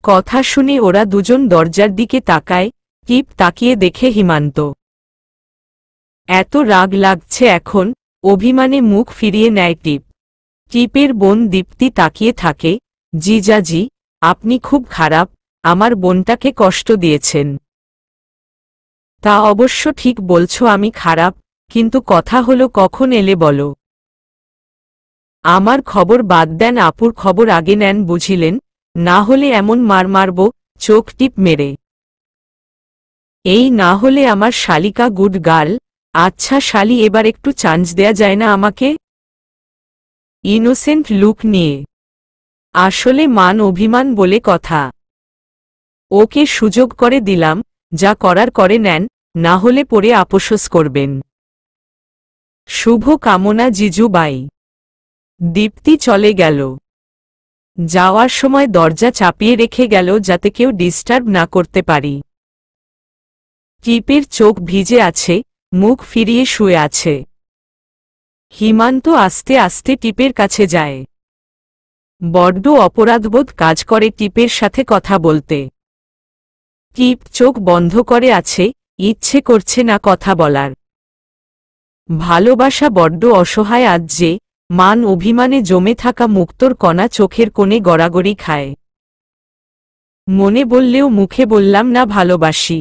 কথা শুনে ওরা দুজন দরজার দিকে তাকায়। টিপ তাকিয়ে দেখে হিমান্ত। এত রাগ লাগছে এখন, অভিমানে মুখ ফিরিয়ে নেয় টিপ। টিপের বোন দীপ্তি তাকিয়ে থাকে। জিজাজি, আপনি খুব খারাপ, আমার বোনটাকে কষ্ট দিয়েছেন। তা অবশ্য ঠিক বলছো, আমি খারাপ, কিন্তু কথা হলো কখন এলে বলো। আমার খবর বাদ দেন, আপুর খবর আগে নেন বুঝিলেন, না হলে এমন মার মারব, চোখ টিপ মেরে। এই না হলে আমার শালিকা গুড গার্ল। আচ্ছা শালি, এবার একটু চান্স দেয়া যায় না আমাকে? ইনোসেন্ট লুক নিয়ে। আসলে মান অভিমান বলে কথা। ওকে সুযোগ করে দিলাম, যা করার করে নেন, না হলে পরে আপোষস করবেন। শুভ কামনা জিজুবাই। দীপ্তি চলে গেল। যাওয়ার সময় দরজা চাপিয়ে রেখে গেল যাতে কেউ ডিস্টার্ব না করতে পারি। টিপের চোখ ভিজে আছে, মুখ ফিরিয়ে শুয়ে আছে। হিমান্ত আস্তে আস্তে টিপের কাছে যায়। বড্ড অপরাধবোধ কাজ করে টিপের সাথে কথা বলতে। টিপ চোখ বন্ধ করে আছে, ইচ্ছে করছে না কথা বলার। ভালোবাসা বড্ড অসহায় আজ যে, মান অভিমানে জমে থাকা মুক্তোর কণা চোখের কোণে গড়াগড়ি খায়। মনে বললেও মুখে বললাম না ভালোবাসি।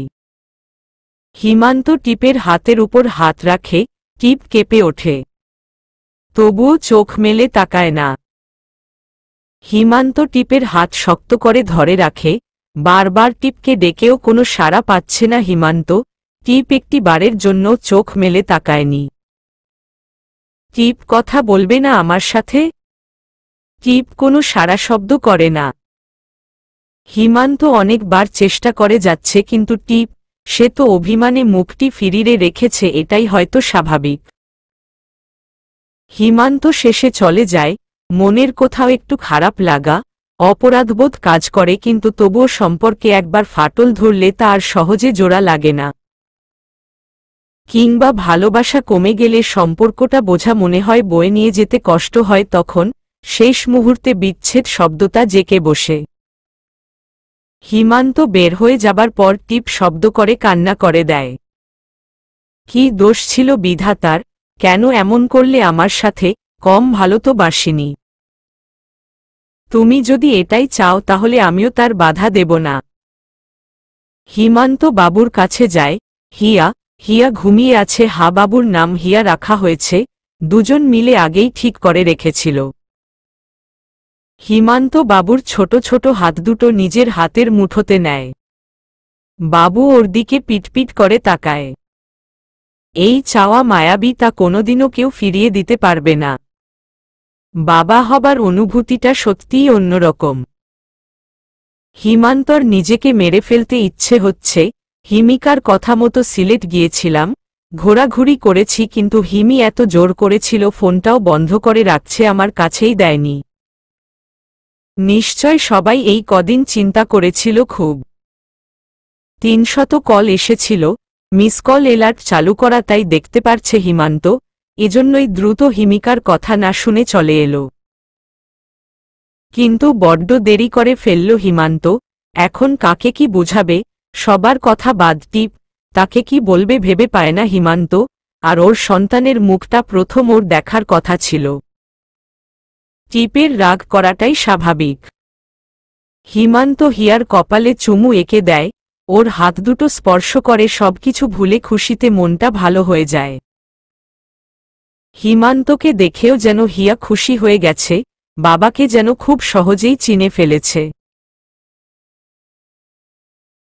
হিমান্ত টিপের হাতের উপর হাত রাখে। টিপ কেঁপে ওঠে, তবুও চোখ মেলে তাকায় না। হিমান্ত টিপের হাত শক্ত করে ধরে রাখে। বারবার টিপকে ডেকেও কোনো সাড়া পাচ্ছে না হিমান্ত। টিপ একটি বারের জন্য চোখ মেলে তাকায়নি। টিপ কথা বলবে না আমার সাথে? টিপ কোনো সাড়া শব্দ করে না। হিমান্ত অনেকবার চেষ্টা করে যাচ্ছে, কিন্তু টিপ, সে তো অভিমানে মুখটি ফিরিয়ে রেখেছে, এটাই হয়তো স্বাভাবিক। হিমান্ত শেষে চলে যায়। মনের কোথাও একটু খারাপ লাগা, অপরাধবোধ কাজ করে, কিন্তু তবুও সম্পর্কে একবার ফাটল ধরলে তা আর সহজে জোড়া লাগে না। কিংবা ভালোবাসা কমে গেলে সম্পর্কটা বোঝা মনে হয়, বয়ে নিয়ে যেতে কষ্ট হয়, তখন শেষ মুহূর্তে বিচ্ছেদ শব্দটা জেকে বসে। হিমান্ত বের হয়ে যাবার পর টিপ শব্দ করে কান্না করে দেয়। কি দোষ ছিল বিধাতার, কেন এমন করলে আমার সাথে? কম ভালো তো বাসিনি। তুমি যদি এটাই চাও তাহলে আমিও তার বাধা দেব না। হিমান্ত বাবুর কাছে যায়। হিয়া, হিয়া ঘুমিয়ে আছে। বাবুর নাম হিয়া রাখা হয়েছে, দুজন মিলে আগেই ঠিক করে রেখেছিল। হিমান্ত বাবুর ছোট ছোট হাত দুটো নিজের হাতের মুঠোতে নেয়। বাবু ওর দিকে পিটপিট করে তাকায়। এই চাওয়া মায়াবী, তা কোনোদিনও কেউ ফিরিয়ে দিতে পারবে না। বাবা হবার অনুভূতিটা সত্যিই অন্যরকম। হিমান্তর নিজেকে মেরে ফেলতে ইচ্ছে হচ্ছে। হিমিকার কথা মতো সিলেট গিয়েছিলাম, ঘোরাঘুরি করেছি, কিন্তু হিমি এত জোর করেছিল, ফোনটাও বন্ধ করে রাখছে, আমার কাছেই দেয়নি। নিশ্চয় সবাই এই কদিন চিন্তা করেছিল খুব। 300 কল এসেছিল, মিস কল এলার্ট চালু করা, তাই দেখতে পারছে হিমান্ত, এজন্যই দ্রুত হিমিকার কথা না শুনে চলে এলো। কিন্তু বড্ড দেরি করে ফেলল হিমান্ত। এখন কাকে কি বোঝাবে? সবার কথা বাদ, টিপ, তাকে কি বলবে ভেবে পায় না হিমান্ত। আর ওর সন্তানের মুখটা প্রথম ওর দেখার কথা ছিল। টিপের রাগ করাটাই স্বাভাবিক। হিমান্ত হিয়ার কপালে চুমু এঁকে দেয়, ওর হাত দুটো স্পর্শ করে, সবকিছু ভুলে খুশিতে মনটা ভালো হয়ে যায়। হিমান্তকে দেখেও যেন হিয়া খুশি হয়ে গেছে, বাবাকে যেন খুব সহজেই চিনে ফেলেছে।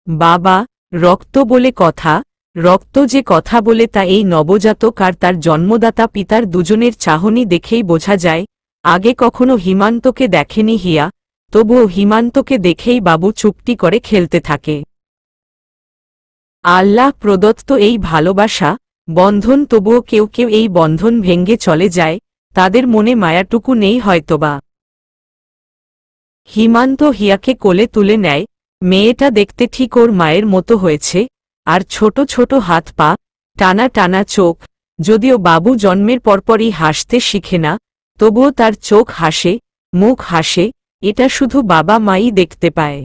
বাবা, রক্ত বলে কথা, রক্ত যে কথা বলে তা এই নবজাতক আর তার জন্মদাতা পিতার দুজনের চাহনি দেখেই বোঝা যায়। আগে কখনো হিমান্তকে দেখেনি হিয়া, তবুও হিমান্তকে দেখেই বাবু চুপটি করে খেলতে থাকে। আল্লাহ প্রদত্ত এই ভালোবাসা বন্ধন, তবুও কেউ কেউ এই বন্ধন ভেঙ্গে চলে যায়, তাদের মনে মায়াটুকু নেই হয়তোবা। হিমান্ত হিয়াকে কোলে তুলে নেয়। মেয়েটা দেখতে ঠিক ওর মায়ের মতো হয়েছে, আর ছোট ছোট হাত পা, টানা টানা চোখ। যদিও বাবু জন্মের পরপরই হাসতে শিখে না, তবুও তার চোখ হাসে, মুখ হাসে, এটা শুধু বাবা মাই দেখতে পায়।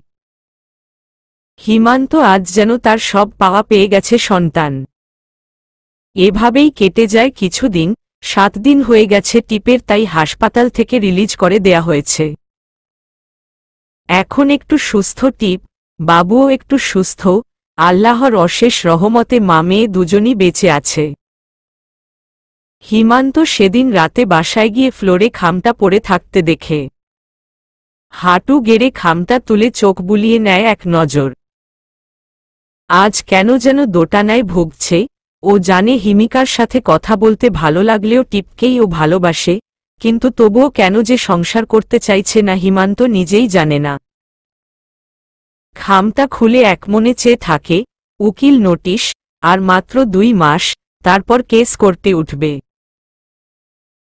হিমান্ত আজ যেন তার সব পাওয়া পেয়ে গেছে সন্তান। এভাবেই কেটে যায় কিছুদিন। 7 দিন হয়ে গেছে টিপের, তাই হাসপাতাল থেকে রিলিজ করে দেয়া হয়েছে। এখন একটু সুস্থ টিপ, বাবুও একটু সুস্থ। আল্লাহর অশেষ রহমতে মা মেয়ে দুজনই বেঁচে আছে। হিমান্ত সেদিন রাতে বাসায় গিয়ে ফ্লোরে খামটা পড়ে থাকতে দেখে হাঁটু গেড়ে খামটা তুলে চোখ বুলিয়ে নেয় এক নজর। আজ কেন যেন দোটানায় ভুগছে। ও জানে হিমিকার সাথে কথা বলতে ভালো লাগলেও টিপকেই ও ভালোবাসে, কিন্তু তবুও কেন যে সংসার করতে চাইছে না হিমান্ত নিজেই জানে না। খামটা খুলে একমনে চেয়ে থাকে। উকিল নোটিশ, আর মাত্র 2 মাস, তারপর কেস করতে উঠবে।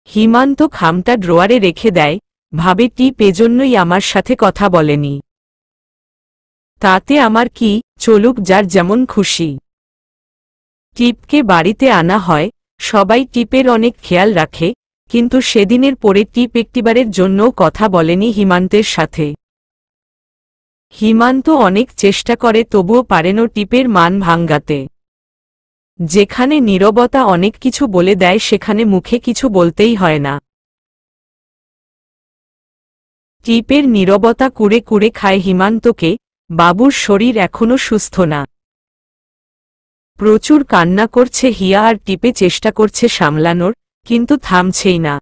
হিমান্ত খামটা ড্রয়ারে রেখে দেয়, ভাবে টিপ এজন্যই আমার সাথে কথা বলেনি। তাতে আমার কি, চলুক যার যেমন খুশি। টিপকে বাড়িতে আনা হয়। সবাই টিপের অনেক খেয়াল রাখে, কিন্তু সেদিনের পরে টিপ একটিবারের জন্যও কথা বলেনি হিমান্তের সাথে। হিমান্ত অনেক চেষ্টা করে, তবুও পারেনও টিপের মান ভাঙ্গাতে। যেখানে নীরবতা অনেক কিছু বলে দেয়, সেখানে মুখে কিছু বলতেই হয় না। টিপের নীরবতা কুড়ে কুড়ে খায় হিমান্তকে। বাবুর শরীর এখনো সুস্থ না। প্রচুর কান্না করছে হিয়া, আর টিপে চেষ্টা করছে সামলানোর, কিন্তু থামছেই না।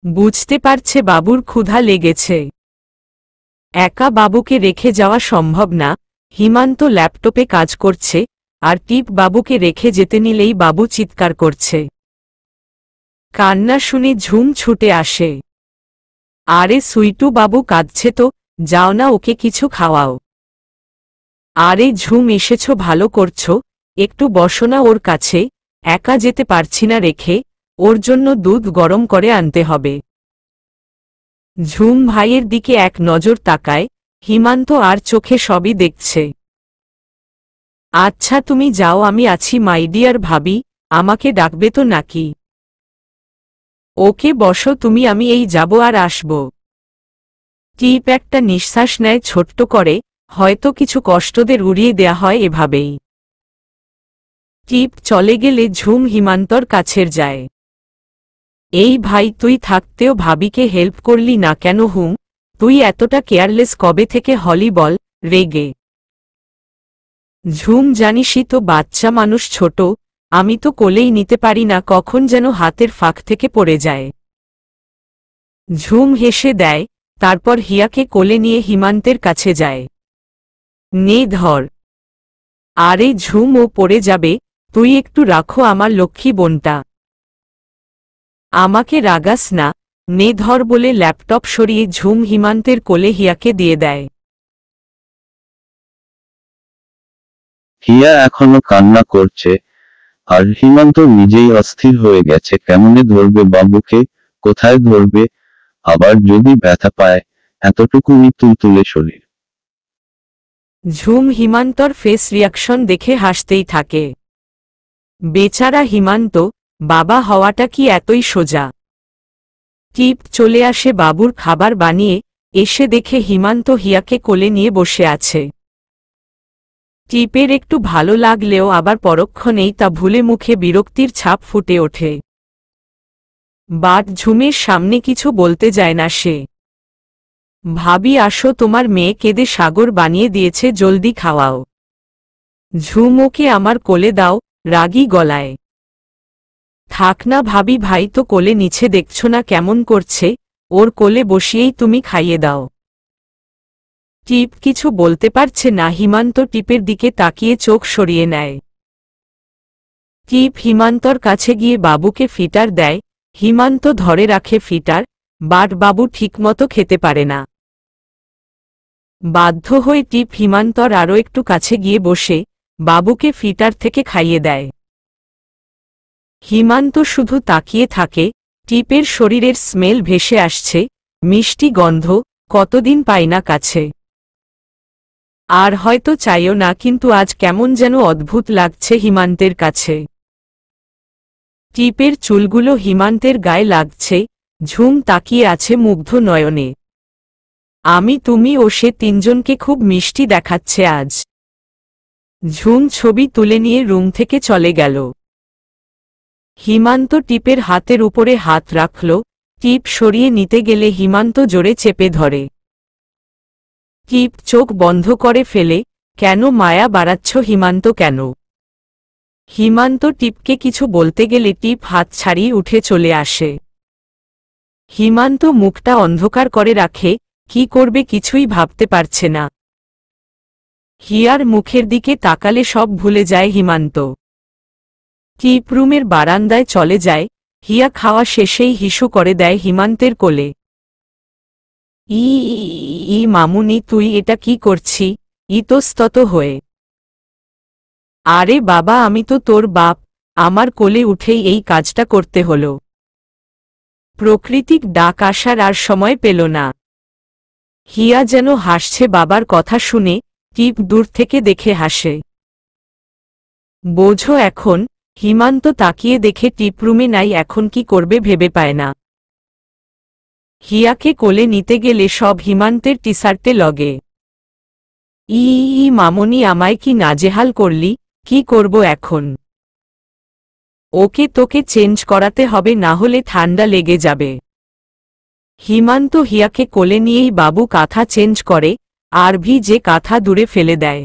বুঝতে পারছে বাবুর ক্ষুধা লেগেছে। একা বাবুকে রেখে যাওয়া সম্ভব না। হিমান্ত ল্যাপটপে কাজ করছে, আর টিপ বাবুকে রেখে যেতে নিলেই বাবু চিৎকার করছে। কান্না শুনে ঝুম ছুটে আসে। আরে সুইটু, বাবু কাঁদছে তো, যাও না ওকে কিছু খাওয়াও। আরে ঝুম, এসেছো ভালো করছো, একটু বসো না ওর কাছে। একা যেতে পারছি না রেখে, ওর জন্য দুধ গরম করে আনতে হবে। ঝুম ভাইয়ের দিকে এক নজর তাকায়। হিমান্ত আর চোখে সবই দেখছে। আচ্ছা তুমি যাও, আমি আছি মাই ডিয়ার ভাবি, আমাকে ডাকবে তো নাকি? ওকে বসো তুমি, আমি এই যাব আর আসব। টিপ একটা নিঃশ্বাস নেয় ছোট্ট করে, হয়তো কিছু কষ্টদের উড়িয়ে দেয়া হয় এভাবেই। টিপ চলে গেলে ঝুম হিমান্তর কাছের যায়। এই ভাই, তুই থাকতেও ভাবিকে হেল্প করলি না কেন? হুম, তুই এতটা কেয়ারলেস কবে থেকে হলি বল? রেগে ঝুম, জানিসই তো বাচ্চা মানুষ ছোট, আমি তো কোলেই নিতে পারি না, কখন যেন হাতের ফাঁক থেকে পড়ে যায়। ঝুম হেসে দেয়, তারপর হিয়াকে কোলে নিয়ে হিমান্তের কাছে যায়। নে ধর। আরে ঝুম, ও পড়ে যাবে, তুই একটু রাখো আমার লক্ষ্মী বোনটা। আমাকে রাগাস না, নে ধর বলে ল্যাপটপ সরিয়ে ঝুম হিমান্তের কোলে হিয়াকে দিয়ে দেয়। হিয়া এখনো কান্না করছে, আর হিমান্ত নিজেই অস্থির হয়ে গেছে। কেমনে ধরবে বাবুকে, কোথায় ধরবে, আবার যদি ব্যথা পায়। এতটুকুনি তুলতুলে শরীর। ঝুম হিমান্তর ফেস রিয়াকশন দেখে হাসতেই থাকে। বেচারা হিমান্ত, বাবা হওয়াটা কি এতই সোজা? টিপ চলে আসে বাবুর খাবার বানিয়ে। এসে দেখে হিমান্ত হিয়াকে কোলে নিয়ে বসে আছে। টিপের একটু ভালো লাগলেও আবার পরক্ষণেই তা ভুলে মুখে বিরক্তির ছাপ ফুটে ওঠে। বাট ঝুমের সামনে কিছু বলতে যায় না সে। ভাবি আসো, তোমার মেয়ে কেঁদে সাগর বানিয়ে দিয়েছে, জলদি খাওয়াও। ঝুম, ওকে আমার কোলে দাও, রাগী গলায়। থাক না ভাবি, ভাই তো কোলে নিচে দেখছো না কেমন করছে, ওর কোলে বসিয়েই তুমি খাইয়ে দাও। টিপ কিছু বলতে পারছে না। হিমান্ত টিপের দিকে তাকিয়ে চোখ সরিয়ে নেয়। টিপ হিমান্তর কাছে গিয়ে বাবুকে ফিটার দেয়। হিমান্ত ধরে রাখে ফিটার, বাট বাবু ঠিকমতো খেতে পারে না। বাধ্য হয়ে টিপ হিমান্তর আরও একটু কাছে গিয়ে বসে বাবুকে ফিটার থেকে খাইয়ে দেয়। হিমান্ত শুধু তাকিয়ে থাকে। টিপের শরীরের স্মেল ভেসে আসছে, মিষ্টি গন্ধ, কতদিন পাই না কাছে। আর হয়তো চাইও না, কিন্তু আজ কেমন যেন অদ্ভুত লাগছে হিমান্তের কাছে। টিপের চুলগুলো হিমান্তের গায়ে লাগছে। ঝুম তাকিয়ে আছে মুগ্ধ নয়নে। আমি তুমি ও সে তিনজনকে খুব মিষ্টি দেখাচ্ছে আজ। ঝুম ছবি তুলে নিয়ে রুম থেকে চলে গেল। হিমান্ত টিপের হাতের উপরে হাত রাখল, টিপ সরিয়ে নিতে গেলে হিমান্ত জোরে চেপে ধরে। টিপ চোখ বন্ধ করে ফেলে, কেন মায়া বাড়াচ্ছ হিমান্ত, কেন? হিমান্ত টিপকে কিছু বলতে গেলে টিপ হাত ছাড়িয়ে উঠে চলে আসে। হিমান্ত মুখটা অন্ধকার করে রাখে, কি করবে কিছুই ভাবতে পারছে না। হিয়ার মুখের দিকে তাকালে সব ভুলে যায় হিমান্ত। টিপ রুমের বারান্দায় চলে যায়, হিয়া খাওয়া শেষেই হিসু করে দেয় হিমান্তের কোলে। ই মামুনি, তুই এটা কি করছি ইতস্তত হয়ে? আরে বাবা, আমি তো তোর বাপ, আমার কোলে উঠেই এই কাজটা করতে হলো। প্রকৃতিক ডাক আসার আর সময় পেল না। হিয়া যেন হাসছে বাবার কথা শুনে, টিপ দূর থেকে দেখে হাসে। বোঝো এখন? হিমান্ত তাকিয়ে দেখে টিপ রুমে নাই, এখন কি করবে ভেবে পায় না। হিয়াকে কোলে নিতে গেলে সব হিমান্তের টিশার্টে লগে। ই মামনি, আমায় কি নাজেহাল করলি, কি করব এখন? ওকে তোকে চেঞ্জ করাতে হবে, না হলে ঠান্ডা লেগে যাবে। হিমান্ত হিয়াকে কোলে নিয়েই বাবু কাঁথা চেঞ্জ করে, আর যে কাঁথা দূরে ফেলে দেয়।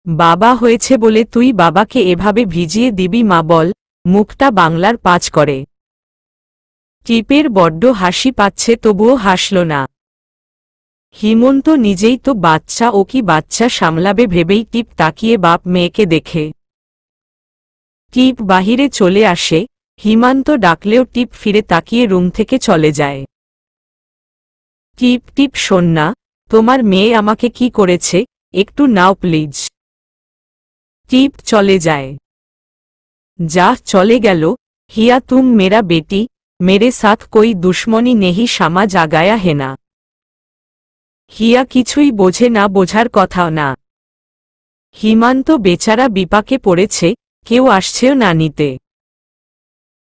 বাবা হয়েছে বলে তুই বাবাকে এভাবে ভিজিয়ে দিবি মা, বল? মুখটা বাংলার পাঁচ করে। টিপের বড্ড হাসি পাচ্ছে, তবুও হাসল না। হিমন্ত নিজেই তো বাচ্চা, ও কি বাচ্চা সামলাবে ভেবেই টিপ তাকিয়ে বাপ মেয়েকে দেখে। টিপ বাহিরে চলে আসে, হিমান্ত ডাকলেও টিপ ফিরে তাকিয়ে রুম থেকে চলে যায়। টিপ টিপ শোন না, তোমার মেয়ে আমাকে কি করেছে, একটু নাও প্লিজ। টিপ চলে যায়। যা চলে গেল। হিয়া, তুম মেরা বেটি, মেরে সাথ কোই দুশ্মনী নেহি, সামাজ আগায়া হেনা। হিয়া কিছুই বোঝে না, বোঝার কথাও না। হিমান্ত বেচারা বিপাকে পড়েছে, কেউ আসছেও না নিতে।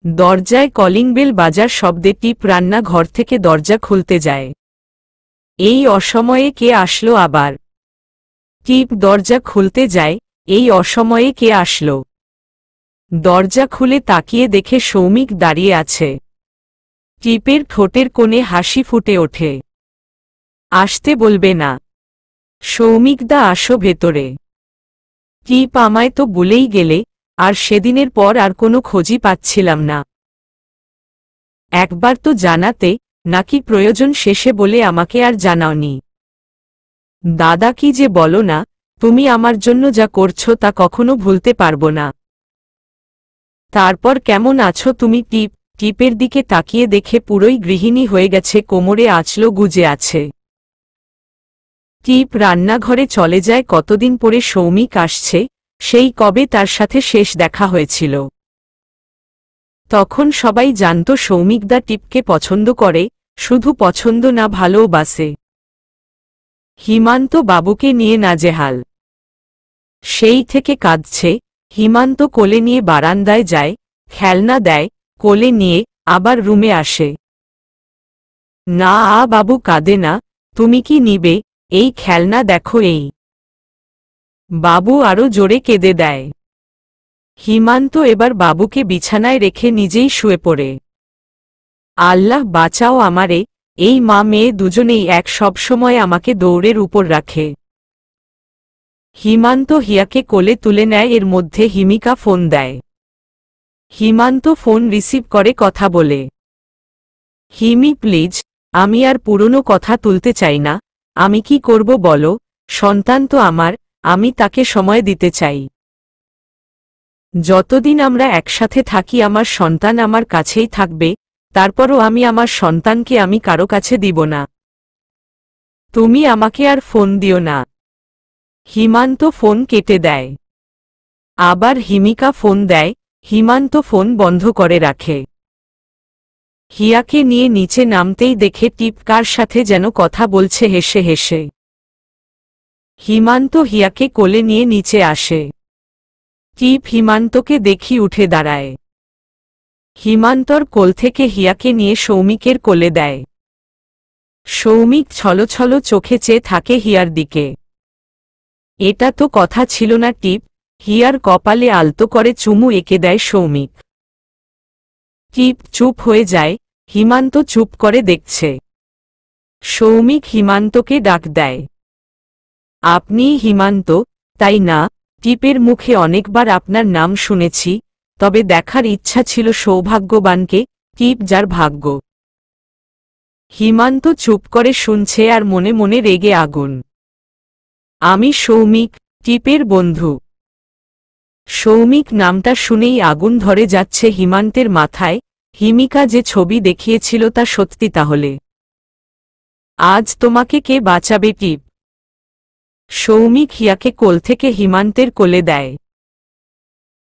দরজায় কলিং বেল বাজার শব্দে টিপ রান্না ঘর থেকে দরজা খুলতে যায়। এই অসময়ে কে আসলো আবার? টিপ দরজা খুলতে যায়, এই অসময়ে কে আসলো? দরজা খুলে তাকিয়ে দেখে সৌমিক দাঁড়িয়ে আছে। টিপের ঠোঁটের কোণে হাসি ফুটে ওঠে। আসতে বলবে না? সৌমিকদা, আসো ভেতরে। টিপ, আমায় তো বলেই গেলে, আর সেদিনের পর আর কোনো খোঁজই পাচ্ছিলাম না। একবার তো জানাতে, নাকি প্রয়োজন শেষে বলে আমাকে আর জানাওনি? দাদা, কি যে বলো না, তুমি আমার জন্য যা করছো তা কখনো ভুলতে পারবো না। তারপর কেমন আছো তুমি? টিপ টিপের দিকে তাকিয়ে দেখে পুরোই গৃহিণী হয়ে গেছে, কোমরে আঁচলো গুজে আছে। টিপ রান্নাঘরে চলে যায়। কতদিন পরে সৌমিক আসছে, সেই কবে তার সাথে শেষ দেখা হয়েছিল। তখন সবাই জানত সৌমিকদা টিপকে পছন্দ করে, শুধু পছন্দ না, ভালোবাসে। হিমান্ত বাবুকে নিয়ে নাজেহাল। সেই থেকে কাঁদছে। হিমান্ত কোলে নিয়ে বারান্দায় যায়, খেলনা দেয়, কোলে নিয়ে আবার রুমে আসে। না বাবু কাঁদে না, তুমি কি নিবে? এই খেলনা দেখো, এই। বাবু আরো জোরে কেঁদে দেয়। হিমান্ত এবার বাবুকে বিছানায় রেখে নিজেই শুয়ে পড়ে। আল্লাহ বাঁচাও আমারে, এই মা মেয়ে দুজনেই এক, সবসময় আমাকে দৌড়ের উপর রাখে। হিমান্ত হিয়াকে কোলে তুলে নেয়, এর মধ্যে হিমিকা ফোন দেয়। হিমান্ত ফোন রিসিভ করে, কথা বলে। হিমি প্লিজ, আমি আর পুরনো কথা তুলতে চাই না, আমি কি করব বলো? সন্তান তো আমার, আমি তাকে সময় দিতে চাই। যতদিন আমরা একসাথে থাকি আমার সন্তান আমার কাছেই থাকবে, তারপরও আমি আমার সন্তানকে আমি কারো কাছে দিব না। তুমি আমাকে আর ফোন দিও না। হিমান্ত ফোন কেটে দেয়। আবার হিমিকা ফোন দেয়, হিমান্ত ফোন বন্ধ করে রাখে। হিয়াকে নিয়ে নিচে নামতেই দেখে টিপ কার সাথে যেন কথা বলছে হেসে হেসে। হিমান্ত হিয়াকে কোলে নিয়ে নিচে আসে। টিপ হিমান্তকে দেখি উঠে দাঁড়ায়। হিমান্তর কোল থেকে হিয়াকে নিয়ে সৌমিকের কোলে দেয়। সৌমিক ছলছল চোখে চেয়ে থাকে হিয়ার দিকে। এটা তো কথা ছিল না টিপ। হিয়ার কপালে আলতো করে চুমু এঁকে দেয় সৌমিক। টিপ চুপ হয়ে যায়। হিমান্ত চুপ করে দেখছে। সৌমিক হিমান্তকে ডাক দেয়। আপনি হিমান্ত, তাই না? টিপের মুখে অনেকবার আপনার নাম শুনেছি, তবে দেখার ইচ্ছা ছিল সৌভাগ্যবানকে, টিপ যার ভাগ্য। হিমান্ত চুপ করে শুনছে আর মনে মনে রেগে আগুন। আমি সৌমিক, টিপের বন্ধু। সৌমিক নামটা শুনেই আগুন ধরে যাচ্ছে হিমান্তের মাথায়। হিমিকা যে ছবি দেখিয়েছিল তা সত্যি তাহলে? আজ তোমাকে কে বাঁচাবে টিপ? সৌমিক হিয়াকে কোল থেকে হিমান্তের কোলে দেয়।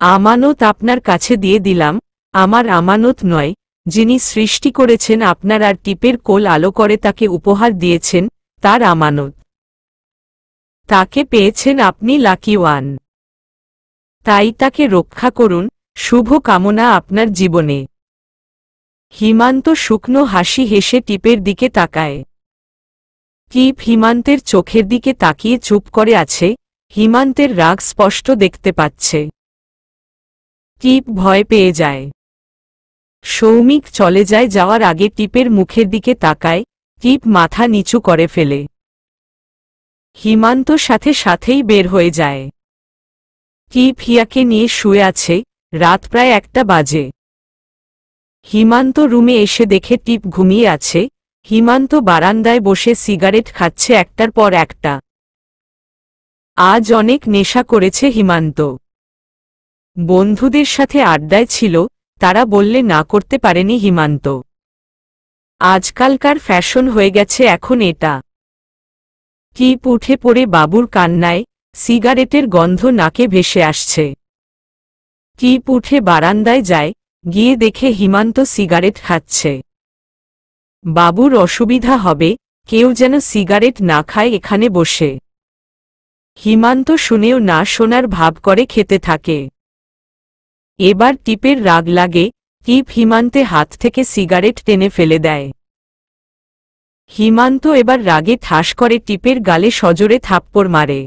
আমানত আপনার কাছে দিয়ে দিলাম। আমার আমানত নয়, যিনি সৃষ্টি করেছেন আপনার আর টিপের কোল আলো করে তাকে উপহার দিয়েছেন, তার আমানত। তাকে পেয়েছেন আপনি লাকি ওয়ান। তাই তাকে রক্ষা করুন। শুভ কামনা আপনার জীবনে। হিমান্ত শুকনো হাসি হেসে টিপের দিকে তাকায়। টিপ হিমান্তের চোখের দিকে তাকিয়ে চুপ করে আছে। হিমান্তের রাগ স্পষ্ট দেখতে পাচ্ছে। টিপ ভয় পেয়ে যায়। সৌমিক চলে যায়। যাওয়ার আগে টিপের মুখের দিকে তাকায়। টিপ মাথা নিচু করে ফেলে। হিমান্ত সাথে সাথেই বের হয়ে যায়। টিপ হিয়াকে নিয়ে শুয়ে আছে। রাত প্রায় 1টা বাজে। হিমান্ত রুমে এসে দেখে টিপ ঘুমিয়ে আছে। হিমান্ত বারান্দায় বসে সিগারেট খাচ্ছে একটার পর একটা। আজ অনেক নেশা করেছে হিমান্ত। বন্ধুদের সাথে আড্ডায় ছিল, তারা বললে না করতে পারেনি হিমান্ত। আজকালকার ফ্যাশন হয়ে গেছে এখন এটা। টিপ উঠে পড়ে বাবুর কান্নায়। সিগারেটের গন্ধ নাকে ভেসে আসছে। টিপ উঠে বারান্দায় যায়। গিয়ে দেখে হিমান্ত সিগারেট খাচ্ছে। বাবুর অসুবিধা হবে, কেউ যেন সিগারেট না খায় এখানে বসে। হিমান্ত শুনেও না শোনার ভাব করে খেতে থাকে। এবার টিপের রাগ লাগে। টিপ হিমান্তে হাত থেকে সিগারেট টেনে ফেলে দেয়। হিমান্ত এবার রাগে ঠাস করে টিপের গালে সজোরে থাপ্পড় মারে।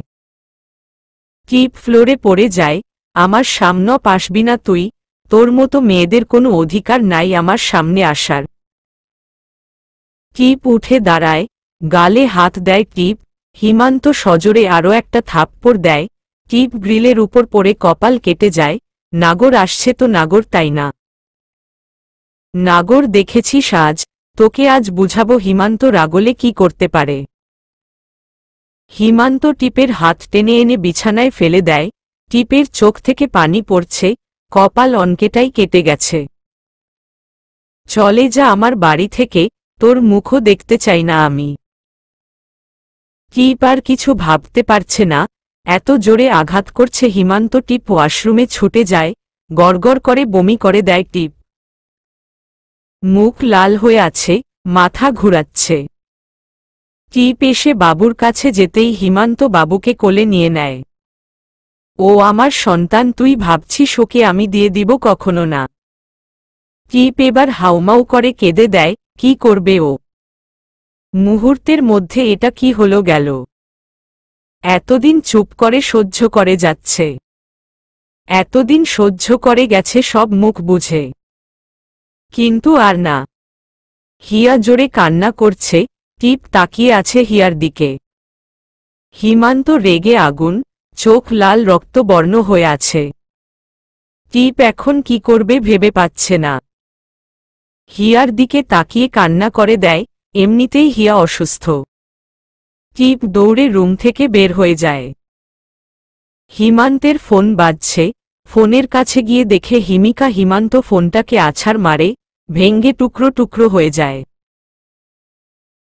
টিপ ফ্লোরে পড়ে যায়। আমার সামনে পাসবি না তুই? তোর মতো মেয়েদের কোনো অধিকার নাই আমার সামনে আসার। টিপ উঠে দাঁড়ায়। গালে হাত দেয় টিপ। হিমান্ত সজোরে আরও একটা থাপ্পড় দেয়। টিপ গ্রিলের উপর পড়ে কপাল কেটে যায়। নাগর আসছে তো নাগর, তাই না? নাগর দেখেছিস আজ, তোকে আজ বুঝাবো হিমান্ত রাগলে কি করতে পারে। হিমান্ত টিপের হাত টেনে এনে বিছানায় ফেলে দেয়। টিপের চোখ থেকে পানি পড়ছে। কপাল অনকেটাই কেটে গেছে। চলে যা আমার বাড়ি থেকে, তোর মুখও দেখতে চাই না আমি। টিপ আর কিছু ভাবতে পারছে না। এত জোরে আঘাত করছে হিমান্ত। টিপ ওয়াশরুমে ছুটে যায়। গড়গড় করে বমি করে দেয় টিপ। মুখ লাল হয়ে আছে, মাথা ঘুরাচ্ছে। টিপ এসে বাবুর কাছে যেতেই হিমান্ত বাবুকে কোলে নিয়ে নেয়। ও আমার সন্তান, তুই ভাবছিস ওকে আমি দিয়ে দিব? কখনো না। টিপ এবার হাউমাউ করে কেঁদে দেয়। কি করবে ও? মুহূর্তের মধ্যে এটা কি হলো গেল? এতদিন চুপ করে সহ্য করে যাচ্ছে। এতদিন সহ্য করে গেছে সব মুখ বুঝে। কিন্তু আর না। হিয়া জোরে কান্না করছে। টিপ তাকিয়ে আছে হিয়ার দিকে। হিমান্ত রেগে আগুন, চোখ লাল রক্তবর্ণ হয়ে আছে। টিপ এখন কি করবে ভেবে পাচ্ছে না। হিয়ার দিকে তাকিয়ে কান্না করে দেয়। এমনিতেই হিয়া অসুস্থ। টিপ দৌড়ে রুম থেকে বের হয়ে যায়। হিমান্তের ফোন বাজছে। ফোনের কাছে গিয়ে দেখে হিমিকা। হিমান্ত ফোনটাকে আছাড় মারে, ভেঙ্গে টুকরো টুকরো হয়ে যায়।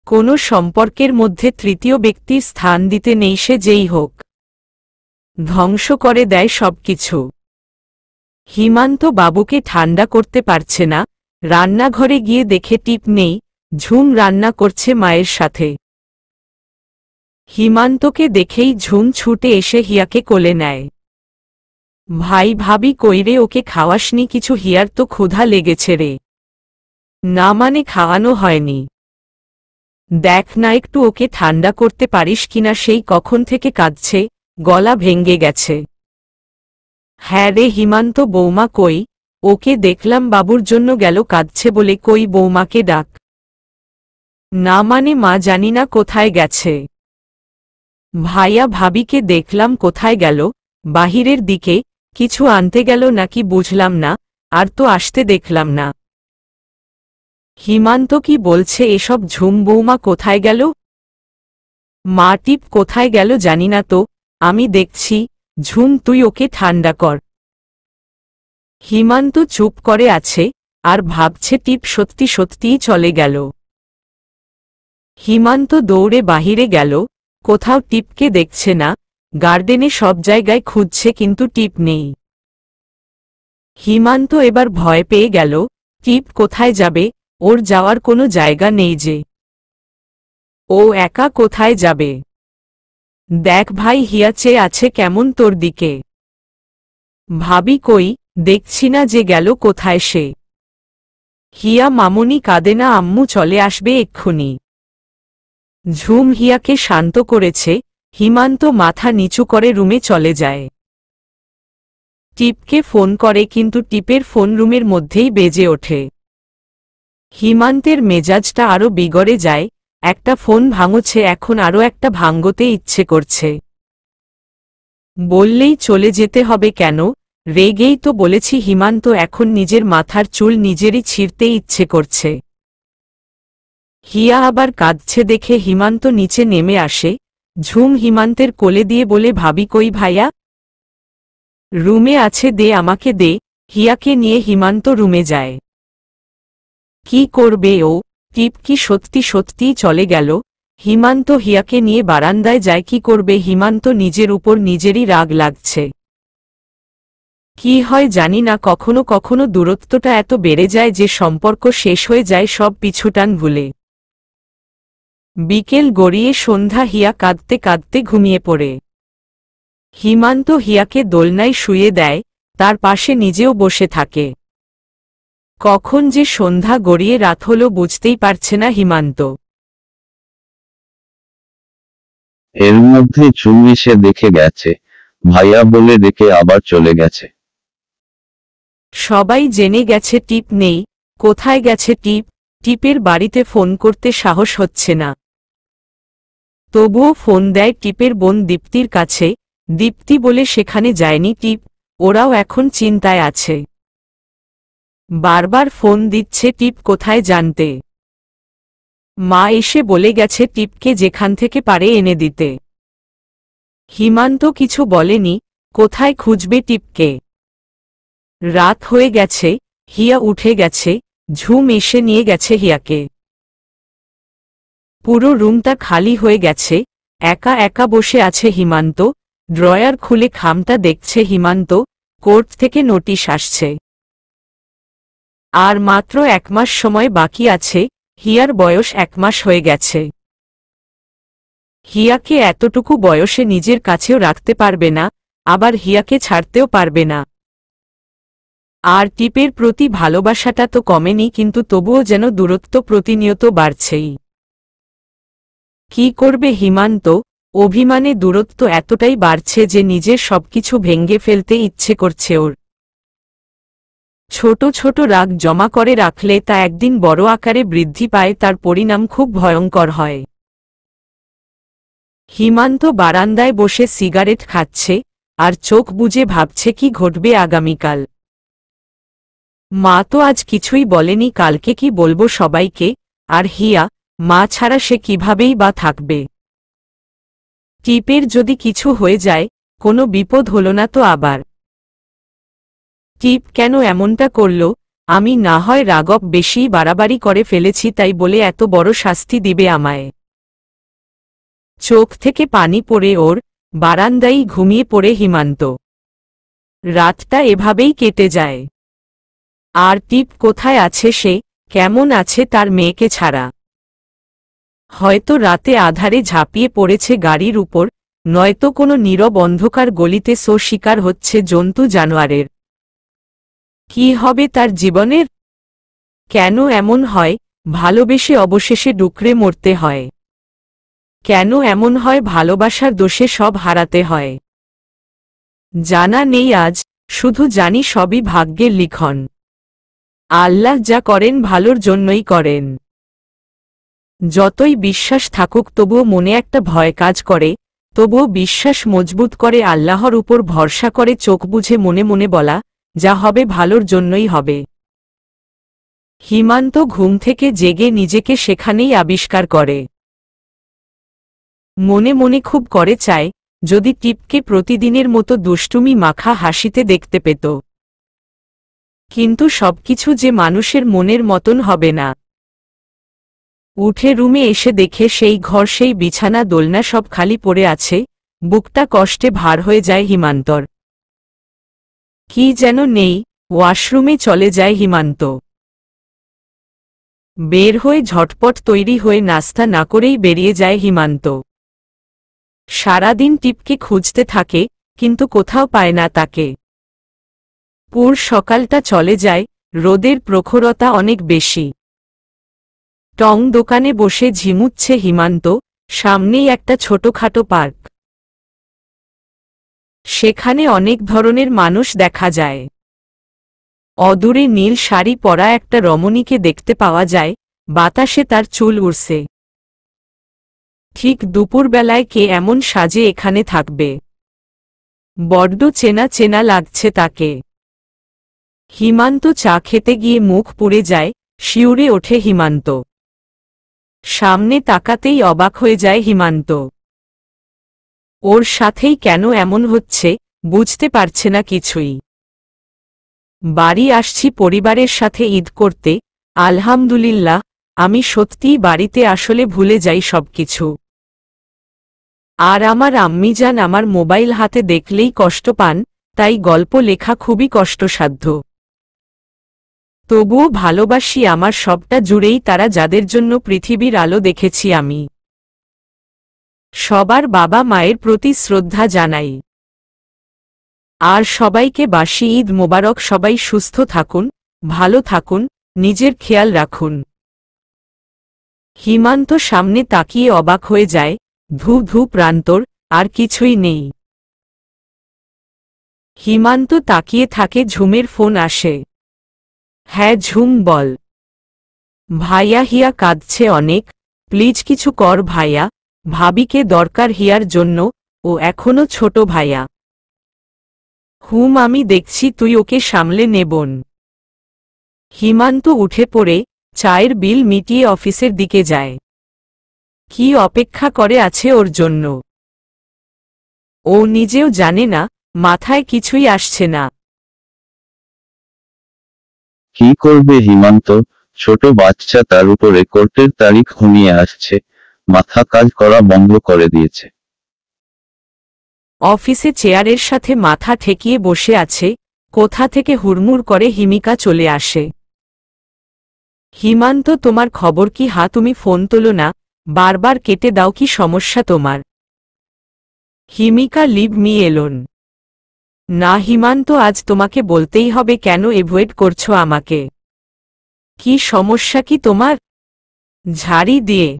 কোনো সম্পর্কের মধ্যে তৃতীয় ব্যক্তির স্থান দিতে নেই, সে যেই হোক। ধ্বংস করে দেয় সবকিছু। হিমান্ত বাবুকে ঠান্ডা করতে পারছে না। রান্নাঘরে গিয়ে দেখে টিপ নেই। ঝুম রান্না করছে মায়ের সাথে। হিমান্তকে দেখেই ঝুম ছুটে এসে হিয়াকে কোলে নেয়। ভাই ভাবি কইরে ওকে খাওয়াসনি কিছু? হিয়ার তো ক্ষুধা লেগেছে রে। না মানে খাওয়ানো হয়নি। দেখ না একটু ওকে ঠান্ডা করতে পারিস কিনা, সেই কখন থেকে কাঁদছে, গলা ভেঙে গেছে। হ্যাঁ রে হিমান্ত, বৌমা কই? ওকে দেখলাম বাবুর জন্য গেল কাঁদছে বলে, কই বৌমাকে ডাক। না মানে মা জানি না কোথায় গেছে। ভাইয়া ভাবিকে দেখলাম কোথায় গেল, বাহিরের দিকে, কিছু আনতে গেল নাকি বুঝলাম না, আর তো আসতে দেখলাম না। হিমান্ত কি বলছে এসব? ঝুম বৌমা কোথায় গেল? মা টিপ কোথায় গেল জানি না তো, আমি দেখছি। ঝুম তুই ওকে ঠান্ডা কর। হিমান্ত চুপ করে আছে, আর ভাবছে টিপ সত্যি সত্যিই চলে গেল। হিমান্ত দৌড়ে বাহিরে গেল, কোথাও টিপকে দেখছে না, গার্ডেনে সব জায়গায় খুঁজছে কিন্তু টিপ নেই। হিমান্ত এবার ভয় পেয়ে গেল, টিপ কোথায় যাবে? ওর যাওয়ার কোনো জায়গা নেই যে। ও একা কোথায় যাবে? দেখ ভাই, হিয়া চেয়ে আছে কেমন তোর দিকে। ভাবি কই, দেখছি না যে গেল কোথায় সে। হিয়া মামুনি কাঁদে না আম্মু, চলে আসবে এক্ষুনি। ঝুম হিয়াকে শান্ত করেছে, হিমান্ত মাথা নিচু করে রুমে চলে যায়। টিপকে ফোন করে কিন্তু টিপের ফোন রুমের মধ্যেই বেজে ওঠে। হিমান্তের মেজাজটা আরও বিগড়ে যায়, একটা ফোন ভাঙছে, এখন আরও একটা ভাঙ্গতে ইচ্ছে করছে। বললেই চলে যেতে হবে কেন? রেগেই তো বলেছি। হিমান্ত এখন নিজের মাথার চুল নিজেরই ছিঁড়তে ইচ্ছে করছে। হিয়া আবার কাঁদছে দেখে হিমান্ত নিচে নেমে আসে, ঝুম হিমান্তের কোলে দিয়ে বলে, ভাবি কই ভাইয়া? রুমে আছে, দে আমাকে দে। হিয়াকে নিয়ে হিমান্ত রুমে যায়। কি করবে ও? টিপ কি সত্যি সত্যিই চলে গেল? হিমান্ত হিয়াকে নিয়ে বারান্দায় যায়। কি করবে হিমান্ত? নিজের উপর নিজেরই রাগ লাগছে। কি হয় জানি না, কখনো কখনো দূরত্বটা এত বেড়ে যায় যে সম্পর্ক শেষ হয়ে যায় সব পিছুটান ভুলে। বিকেল গড়িয়ে সন্ধ্যা, হিয়া কাঁদতে কাঁদতে ঘুমিয়ে পড়ে। হিমান্ত হিয়াকে দোলনায় শুয়ে দেয়, তার পাশে নিজেও বসে থাকে। কখন যে সন্ধ্যা গড়িয়ে রাত হলো বুঝতেই পারছে না হিমান্ত। এর মধ্যে ঝুম এসে দেখে গেছে, ভাইয়া বলে ডেকে আবার চলে গেছে। সবাই জেনে গেছে টিপ নেই। কোথায় গেছে টিপ? টিপের বাড়িতে ফোন করতে সাহস হচ্ছে না। তবুও ফোন দেয় টিপের বোন দীপ্তির কাছে। দীপ্তি বলে সেখানে যায়নি টিপ, ওরাও এখন চিন্তায় আছে। বারবার ফোন দিচ্ছে টিপ কোথায় জানতে। মা এসে বলে গেছে টিপকে যেখান থেকে পারে এনে দিতে। হিমান্ত কিছু বলেনি, কোথায় খুঁজবে টিপকে। রাত হয়ে গেছে, হিয়া উঠে গেছে, ঝুম এসে নিয়ে গেছে হিয়াকে। পুরো রুমটা খালি হয়ে গেছে, একা একা বসে আছে হিমান্ত। ড্রয়ার খুলে খামটা দেখছে হিমান্ত, কোর্ট থেকে নোটিশ আসছে। আর মাত্র 1 মাস সময় বাকি আছে, হিয়ার বয়স 1 মাস হয়ে গেছে। হিয়াকে এতটুকু বয়সে নিজের কাছেও রাখতে পারবে না, আবার হিয়াকে ছাড়তেও পারবে না। আর টিপের প্রতি ভালোবাসাটা তো কমেনি, কিন্তু তবুও যেন দূরত্ব প্রতিনিয়ত বাড়ছেই। কি করবে হিমান্ত? অভিমানে দূরত্ব এতটাই বাড়ছে যে নিজের সবকিছু ভেঙে ফেলতে ইচ্ছে করছে ওর। ছোট ছোট রাগ জমা করে রাখলে তা একদিন বড় আকারে বৃদ্ধি পায়, তার পরিণাম খুব ভয়ঙ্কর হয়। হিমান্ত বারান্দায় বসে সিগারেট খাচ্ছে, আর চোখ বুজে ভাবছে কি ঘটবে আগামীকাল। মা তো আজ কিছুই বলেনি, কালকে কি বলবো সবাইকে। আর হিয়া, মা ছাড়া সে কিভাবেই বা থাকবে। টিপের যদি কিছু হয়ে যায়, কোনো বিপদ হলো না তো আবার। টিপ কেন এমনটা করল? আমি না হয় রাগব বেশি বাড়াবাড়ি করে ফেলেছি তাই বলে এত বড় শাস্তি দিবে আমায়? চোখ থেকে পানি পড়ে ওর, বারান্দায় ঘুমিয়ে পড়ে হিমান্ত। রাতটা এভাবেই কেটে যায়। আর টিপ কোথায় আছে সে, কেমন আছে তার মেয়েকে ছাড়া? হয়তো রাতে আধারে ঝাঁপিয়ে পড়েছে গাড়ির উপর, নয়তো কোনো নীরব অন্ধকার গলিতে শিকার হচ্ছে জন্তু জানোয়ারের। কি হবে তার জীবনের? কেন এমন হয়? ভালোবেসে অবশেষে ডুকরে মরতে হয়। কেন এমন হয়, ভালোবাসার দোষে সব হারাতে হয়? জানা নেই আজ, শুধু জানি সবই ভাগ্যের লিখন। আল্লাহ যা করেন ভালোর জন্যই করেন। যতই বিশ্বাস থাকুক তবুও মনে একটা ভয় কাজ করে, তবুও বিশ্বাস মজবুত করে আল্লাহর উপর ভরসা করে চোখ বুঝে মনে মনে বলা, যা হবে ভালোর জন্যই হবে। হিমান্ত ঘুম থেকে জেগে নিজেকে সেখানেই আবিষ্কার করে। মনে মনে খুব করে চায়, যদি টিপকে প্রতিদিনের মতো দুষ্টুমি মাখা হাসিতে দেখতে পেত। কিন্তু সবকিছু যে মানুষের মনের মতন হবে না। উঠে রুমে এসে দেখে সেই ঘর, সেই বিছানা, দোলনা সব খালি পড়ে আছে। বুকটা কষ্টে ভার হয়ে যায় হিমান্তর। কি যেন নেই। ওয়াশরুমে চলে যায় হিমান্ত। বের হয়ে ঝটপট তৈরি হয়ে নাস্তা না করেই বেরিয়ে যায় হিমান্ত। সারাদিন টিপকে খুঁজতে থাকে, কিন্তু কোথাও পায় না তাকে। পুর সকালটা চলে যায়, রোদের প্রখরতা অনেক বেশি। টং দোকানে বসে ঝিমুচ্ছে হিমান্ত, সামনেই একটা ছোটখাটো পার্ক। সেখানে অনেক ধরনের মানুষ দেখা যায়। অদূরে নীল শাড়ি পরা একটা রমণীকে দেখতে পাওয়া যায়, বাতাসে তার চুল উড়ছে। ঠিক দুপুরবেলায় কে এমন সাজে এখানে থাকবে? বড্ড চেনা চেনা লাগছে তাকে। হিমান্ত চা খেতে গিয়ে মুখ পুড়ে যায়, শিউরে ওঠে হিমান্ত। সামনে তাকাতেই অবাক হয়ে যায় হিমান্ত। ওর সাথেই কেন এমন হচ্ছে, বুঝতে পারছে না কিছুই। বাড়ি আসছি পরিবারের সাথে ঈদ করতে, আলহামদুলিল্লাহ। আমি সত্যিই বাড়িতে আসলে ভুলে যাই সবকিছু। আর আমার আম্মিজান আমার মোবাইল হাতে দেখলেই কষ্ট পান, তাই গল্প লেখা খুবই কষ্টসাধ্য। তবুও ভালোবাসি আমার সবটা জুড়েই তারা, যাদের জন্য পৃথিবীর আলো দেখেছি আমি। সবার বাবা মায়ের প্রতি শ্রদ্ধা জানাই। আর সবাইকে বাসি ঈদ মোবারক। সবাই সুস্থ থাকুন, ভালো থাকুন, নিজের খেয়াল রাখুন। হিমান্ত সামনে তাকিয়ে অবাক হয়ে যায়। ধূ ধূ প্রান্তর, আর কিছুই নেই। হিমান্ত তাকিয়ে থাকে, ঝুমের ফোন আসে। হ্যাঁ ঝুম, বল। ভাইয়া, হিয়া কাঁদছে অনেক, প্লিজ কিছু কর ভাইয়া। ভাবিকে দরকার হিয়ার জন্য, ও এখনো ছোট ভাইয়া। হুম, আমি দেখছি, তুই ওকে সামলে নেবন। হিমান্ত উঠে পড়ে চায়ের বিল মিটিয়ে অফিসের দিকে যায়। কি অপেক্ষা করে আছে ওর জন্য? ও নিজেও জানে না, মাথায় কিছুই আসছে না। কি করবে হিমান্ত? ছোট বাচ্চা, তার উপরে কোর্টের তারিখ ঘনিয়ে আসছে, মাথা কাজ করা বন্ধ করে দিয়েছে। অফিসে চেয়ারের সাথে মাথা ঠেকিয়ে বসে আছে। কোথা থেকে হুড়মুড় করে হিমিকা চলে আসে। হিমান্ত, তোমার খবর কি? হা, তুমি ফোন তোলো না, বারবার কেটে দাও, কি সমস্যা তোমার? Himika, leave me alone. না হিমান্ত, আজ তোমাকে বলতেই হবে। কেন এভয়েড করছো আমাকে? কি সমস্যা কি তোমার? ঝাড়ি দিয়ে।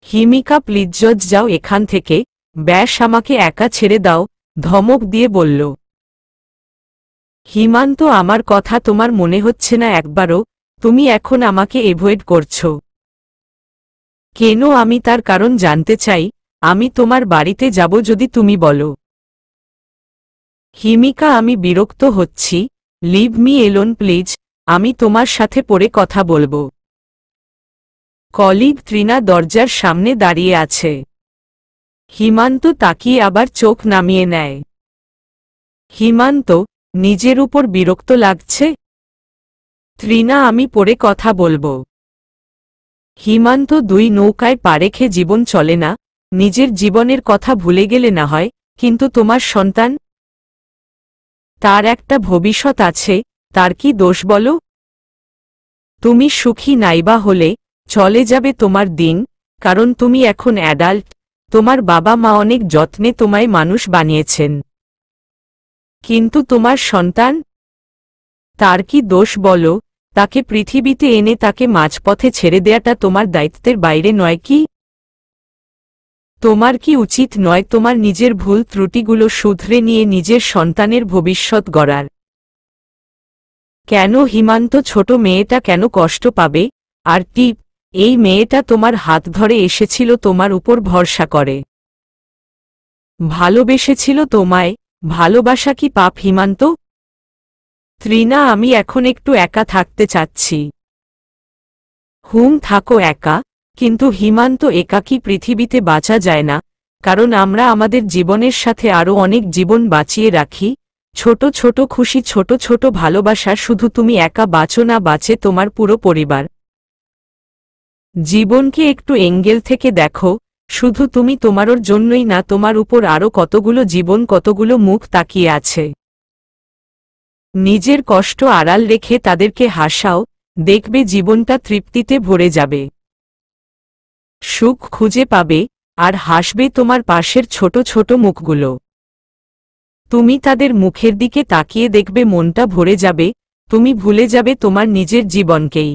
হিমিকা, প্লিজ যাও এখান থেকে, ব্যাস আমাকে একা ছেড়ে দাও, ধমক দিয়ে বলল। হিমান্ত, আমার কথা তোমার মনে হচ্ছে না একবারও? তুমি এখন আমাকে এভয়েড করছো কেন? আমি তার কারণ জানতে চাই। আমি তোমার বাড়িতে যাব যদি তুমি বলো। হিমিকা, আমি বিরক্ত হচ্ছি, লিভ মি এলোন প্লিজ। আমি তোমার সাথে পরে কথা বলবো। কলিগ ত্রিনা দরজার সামনে দাঁড়িয়ে আছে। হিমান্ত তাকিয়ে আবার চোখ নামিয়ে নেয়। হিমান্ত, নিজের উপর বিরক্ত লাগছে? ত্রিনা, আমি পরে কথা বলবো। হিমান্ত, দুই নৌকায় পা রেখে জীবন চলে না। নিজের জীবনের কথা ভুলে গেলে না হয়, কিন্তু তোমার সন্তান, তার একটা ভবিষ্যৎ আছে, তার কি দোষ বলো? তুমি সুখী নাইবা হলে চলে যাবে তোমার দিন, কারণ তুমি এখন অ্যাডাল্ট। তোমার বাবা মা অনেক যত্নে তোমায় মানুষ বানিয়েছেন। কিন্তু তোমার সন্তান, তার কি দোষ বলো? তাকে পৃথিবীতে এনে তাকে মাঝপথে ছেড়ে দেয়াটা তোমার দায়িত্বের বাইরে নয় কি? তোমার কি উচিত নয় তোমার নিজের ভুল ত্রুটিগুলো শুধরে নিয়ে নিজের সন্তানের ভবিষ্যৎ গড়ার? কেন হিমান্ত ছোট মেয়েটা কেন কষ্ট পাবে? আর টিপ, এই মেয়েটা তোমার হাত ধরে এসেছিল তোমার উপর ভরসা করে, ভালোবেসেছিল তোমায়। ভালোবাসা কি পাপ হিমান্ত? ত্রিনা, আমি এখন একটু একা থাকতে চাচ্ছি। থাকো একা, কিন্তু হিমান্ত একাকী পৃথিবীতে বাঁচা যায় না, কারণ আমরা আমাদের জীবনের সাথে আরও অনেক জীবন বাঁচিয়ে রাখি। ছোট ছোট খুশি, ছোট ছোট ভালোবাসা। শুধু তুমি একা বাঁচো না, বাঁচে তোমার পুরো পরিবার। জীবনকে একটু এঙ্গেল থেকে দেখো, শুধু তুমি তোমারোর জন্যই না, তোমার উপর আরও কতগুলো জীবন, কতগুলো মুখ তাকিয়ে আছে। নিজের কষ্ট আড়াল রেখে তাদেরকে হাসাও, দেখবে জীবনটা তৃপ্তিতে ভরে যাবে। সুখ খুঁজে পাবে, আর হাসবে তোমার পাশের ছোট ছোট মুখগুলো। তুমি তাদের মুখের দিকে তাকিয়ে দেখবে মনটা ভরে যাবে, তুমি ভুলে যাবে তোমার নিজের জীবনকেই।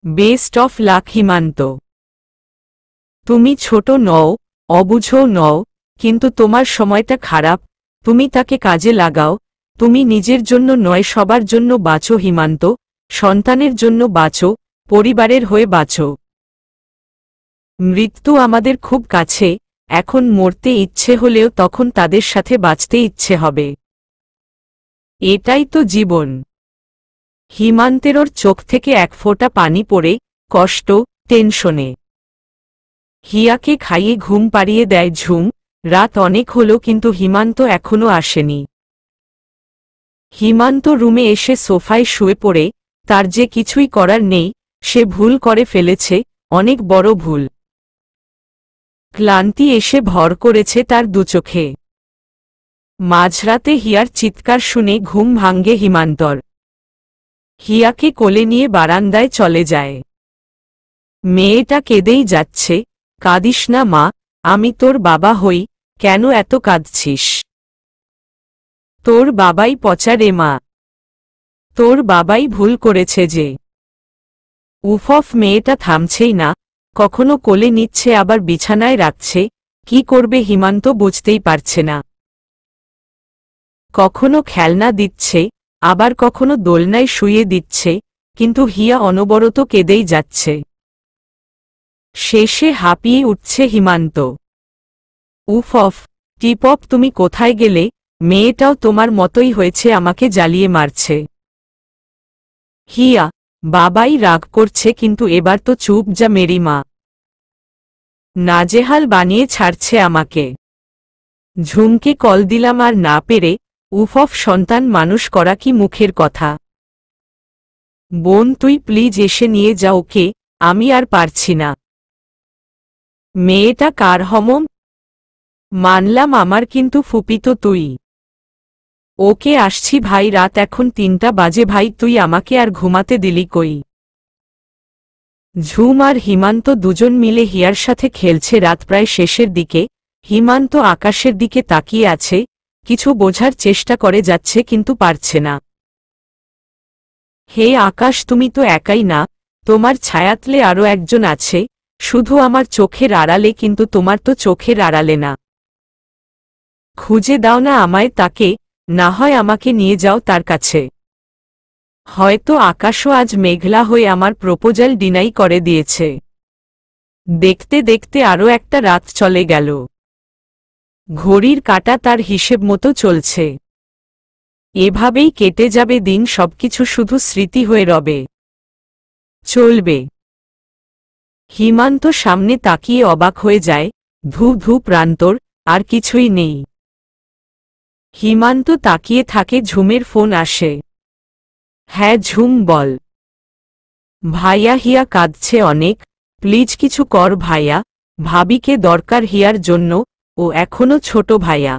Best of luck Himanta. তুমি ছোট নও, অবুঝও নও, কিন্তু তোমার সময়টা খারাপ, তুমি তাকে কাজে লাগাও। তুমি নিজের জন্য নয়, সবার জন্য বাঁচো হিমান্ত, সন্তানের জন্য বাঁচো, পরিবারের হয়ে বাঁচো। মৃত্যু আমাদের খুব কাছে, এখন মরতে ইচ্ছে হলেও তখন তাদের সাথে বাঁচতে ইচ্ছে হবে। এটাই তো জীবন। হিমান্তেরর চোখ থেকে এক ফোঁটা পানি পড়ে, কষ্ট, টেনশনে। হিয়াকে খাইয়ে ঘুম পাড়িয়ে দেয় ঝুম। রাত অনেক হলো কিন্তু হিমান্ত এখনো আসেনি। হিমান্ত রুমে এসে সোফায় শুয়ে পড়ে, তার যে কিছুই করার নেই, সে ভুল করে ফেলেছে, অনেক বড় ভুল। ক্লান্তি এসে ভর করেছে তার দুচোখে। মাঝরাতে হিয়ার চিৎকার শুনে ঘুম ভাঙ্গে হিমান্তর। হিয়াকে কোলে নিয়ে বারান্দায় চলে যায়। মেয়েটা কেঁদেই যাচ্ছে। কাঁদিস না মা, আমি তোর বাবা হই, কেন এত কাঁদছিস? তোর বাবাই পচা রে মা, তোর বাবাই ভুল করেছে যে। উফফ, মেয়েটা থামছেই না, কখনো কোলে নিচ্ছে আবার বিছানায় রাখছে। কি করবে হিমান্ত বুঝতেই পারছে না। কখনো খেলনা দিচ্ছে, আবার কখনো দোলনায় শুইয়ে দিচ্ছে, কিন্তু হিয়া অনবরত কেঁদেই যাচ্ছে। শেষে হাঁপিয়ে উঠছে হিমান্ত। উফফ, টিপপ, তুমি কোথায় গেলে? মেয়েটাও তোমার মতোই হয়েছে, আমাকে জ্বালিয়ে মারছে। হিয়া, বাবাই রাগ করছে, কিন্তু এবার তো চুপ যা মেরি মা। নাজেহাল বানিয়ে ছাড়ছে আমাকে। ঝুমকে কল দিলাম আর না পেরে। উফফ, সন্তান মানুষ করা কি মুখের কথা? বোন, তুই প্লিজ এসে নিয়ে যা ওকে, আমি আর পারছি না। মেয়েটা কার হমম? মানলাম আমার, কিন্তু ফুপি তো তুই। ওকে আসছি ভাই, রাত এখন ৩টা বাজে ভাই, তুই আমাকে আর ঘুমাতে দিলি কই? ঝুম আর হিমান্ত দুজন মিলে হিয়ার সাথে খেলছে। রাত প্রায় শেষের দিকে। হিমান্ত আকাশের দিকে তাকিয়ে আছে, কিছু বোঝার চেষ্টা করে যাচ্ছে কিন্তু পারছে না। হে আকাশ, তুমি তো একাই না, তোমার ছায়াতলে আরও একজন আছে, শুধু আমার চোখের আড়ালে, কিন্তু তোমার তো চোখের আড়ালে না। খুঁজে দাও না আমায় তাকে, না হয় আমাকে নিয়ে যাও তার কাছে। হয়তো আকাশও আজ মেঘলা হয়ে আমার প্রপোজাল ডিনাই করে দিয়েছে। দেখতে দেখতে আরও একটা রাত চলে গেল। ঘড়ির কাঁটা তার হিসেব মতো চলছে। এভাবেই কেটে যাবে দিন, সবকিছু শুধু স্মৃতি হয়ে রবে। চলবে। হিমান্ত সামনে তাকিয়ে অবাক হয়ে যায়। ধূ ধূ প্রান্তর, আর কিছুই নেই। হিমান্ত তাকিয়ে থাকে, ঝুমের ফোন আসে। হ্যাঁ ঝুম, বল। ভাইয়া, হিয়া কাঁদছে অনেক, প্লিজ কিছু কর ভাইয়া, ভাবিকে দরকার হিয়ার জন্য, ও এখনো ছোট ভাইয়া।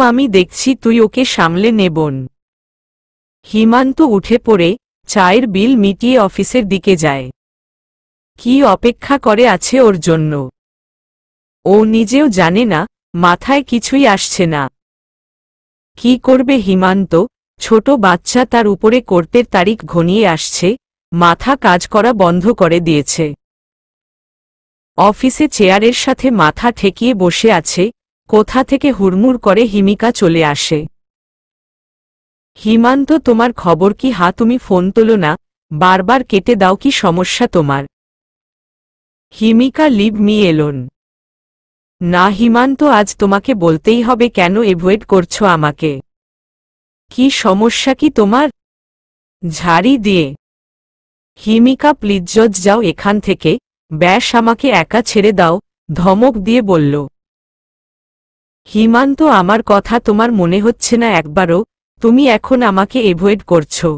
আমি দেখছি, তুই ওকে সামলে নেবন। হিমান্ত উঠে পড়ে চায়ের বিল মিটিয়ে অফিসের দিকে যায়। কি অপেক্ষা করে আছে ওর জন্য ও নিজেও জানে না, মাথায় কিছুই আসছে না। কি করবে হিমান্ত, ছোট বাচ্চা তার উপরে কোর্টের তারিখ ঘনিয়ে আসছে, মাথা কাজ করা বন্ধ করে দিয়েছে। অফিসে চেয়ারের সাথে মাথা ঠেকিয়ে বসে আছে, কোথা থেকে হুড়মুড় করে হিমিকা চলে আসে। হিমান্ত, তোমার খবর কি? তুমি ফোন তোলো না, বারবার কেটে দাও, কি সমস্যা তোমার? Himika, leave me alone. না হিমান্ত, আজ তোমাকে বলতেই হবে, কেন এভয়েড করছো আমাকে? কি সমস্যা কি তোমার? ঝাড়ি দিয়ে। হিমিকা, প্লিজ যাও এখান থেকে, ব্যাস আমাকে একা ছেড়ে দাও, ধমক দিয়ে বলল। হিমান্ত, আমার কথা তোমার মনে হচ্ছে না একবারও? তুমি এখন আমাকে এভয়েড করছো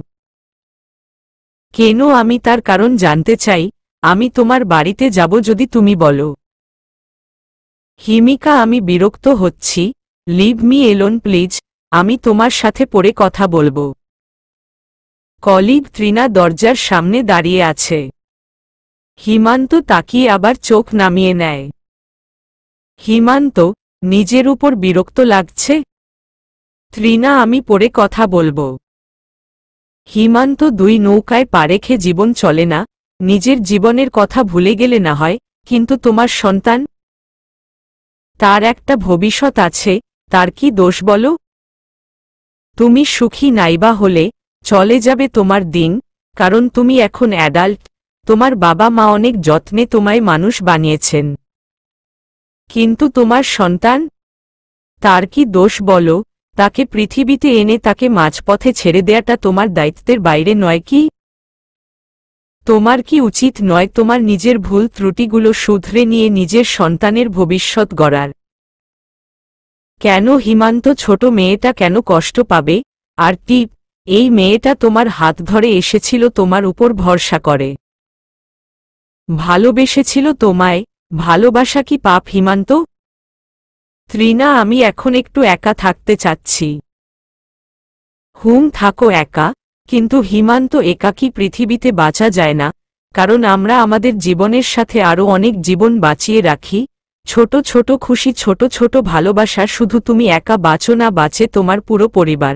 কেন? আমি তার কারণ জানতে চাই। আমি তোমার বাড়িতে যাব যদি তুমি বলো। হিমিকা, আমি বিরক্ত হচ্ছি, লিভ মি এলোন প্লিজ, আমি তোমার সাথে পরে কথা বলবো। কলিগ তৃণা দরজার সামনে দাঁড়িয়ে আছে। হিমান্ত তাকিয়ে আবার চোখ নামিয়ে নেয়। হিমান্ত, নিজের উপর বিরক্ত লাগছে? তৃণা, আমি পরে কথা বলবো। হিমান্ত, দুই নৌকায় পা রেখে জীবন চলে না, নিজের জীবনের কথা ভুলে গেলে না হয়, কিন্তু তোমার সন্তান, তার একটা ভবিষ্যৎ আছে, তার কি দোষ বলো? তুমি সুখী নাইবা হলে চলে যাবে তোমার দিন, কারণ তুমি এখন অ্যাডাল্ট, তোমার বাবা মা অনেক যত্নে তোমায় মানুষ বানিয়েছেন। কিন্তু তোমার সন্তান, তার কি দোষ বলো? তাকে পৃথিবীতে এনে তাকে মাঝপথে ছেড়ে দেয়াটা তোমার দায়িত্বের বাইরে নয় কি? তোমার কি উচিত নয় তোমার নিজের ভুল ত্রুটিগুলো শুধরে নিয়ে নিজের সন্তানের ভবিষ্যৎ গড়ার? কেন হিমান্ত, ছোট মেয়েটা কেন কষ্ট পাবে? আর টিপ, এই মেয়েটা তোমার হাত ধরে এসেছিল, তোমার উপর ভরসা করে ভালোবেসেছিল তোমায়। ভালোবাসা কি পাপ হিমান্ত? তৃণা, আমি এখন একটু একা থাকতে চাচ্ছি। থাকো একা, কিন্তু হিমান্ত, একাকী পৃথিবীতে বাঁচা যায় না, কারণ আমরা আমাদের জীবনের সাথে আরও অনেক জীবন বাঁচিয়ে রাখি। ছোট ছোট খুশি, ছোট ছোট ভালোবাসা, শুধু তুমি একা বাঁচো না, বাঁচে তোমার পুরো পরিবার।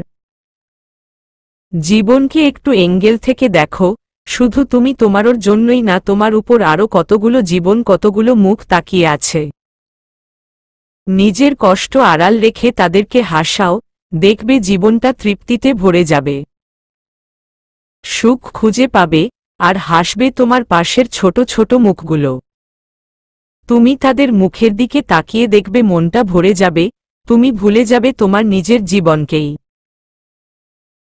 জীবনকে একটু এঙ্গেল থেকে দেখো, শুধু তুমি তোমারোর জন্যই না, তোমার উপর আরও কতগুলো জীবন, কতগুলো মুখ তাকিয়ে আছে। নিজের কষ্ট আড়াল রেখে তাদেরকে হাসাও, দেখবে জীবনটা তৃপ্তিতে ভরে যাবে। সুখ খুঁজে পাবে, আর হাসবে তোমার পাশের ছোট ছোট মুখগুলো। তুমি তাদের মুখের দিকে তাকিয়ে দেখবে মনটা ভরে যাবে, তুমি ভুলে যাবে তোমার নিজের জীবনকেই।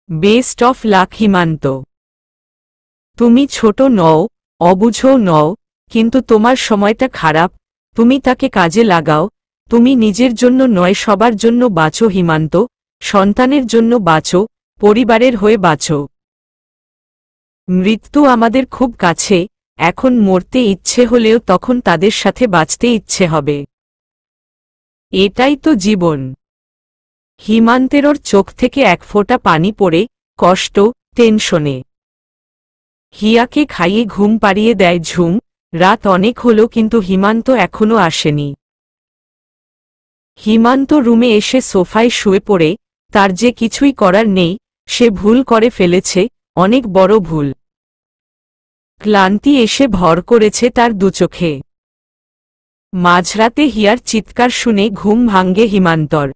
Best of luck Himanta. তুমি ছোট নও, অবুঝও নও, কিন্তু তোমার সময়টা খারাপ, তুমি তাকে কাজে লাগাও। তুমি নিজের জন্য নয়, সবার জন্য বাঁচো হিমান্ত, সন্তানের জন্য বাঁচো, পরিবারের হয়ে বাঁচো। মৃত্যু আমাদের খুব কাছে, এখন মরতে ইচ্ছে হলেও তখন তাদের সাথে বাঁচতে ইচ্ছে হবে। এটাই তো জীবন। হিমান্তেরর চোখ থেকে এক ফোঁটা পানি পড়ে, কষ্ট, টেনশনে। হিয়াকে খাইয়ে ঘুম পাড়িয়ে দেয় ঝুম। রাত অনেক হলো, কিন্তু হিমান্ত এখনো আসেনি। হিমান্ত রুমে এসে সোফায় শুয়ে পড়ে, তার যে কিছুই করার নেই, সে ভুল করে ফেলেছে, অনেক বড় ভুল। ক্লান্তি এসে ভর করেছে তার দুচোখে। মাঝরাতে হিয়ার চিৎকার শুনে ঘুম ভাঙ্গে হিমান্তর।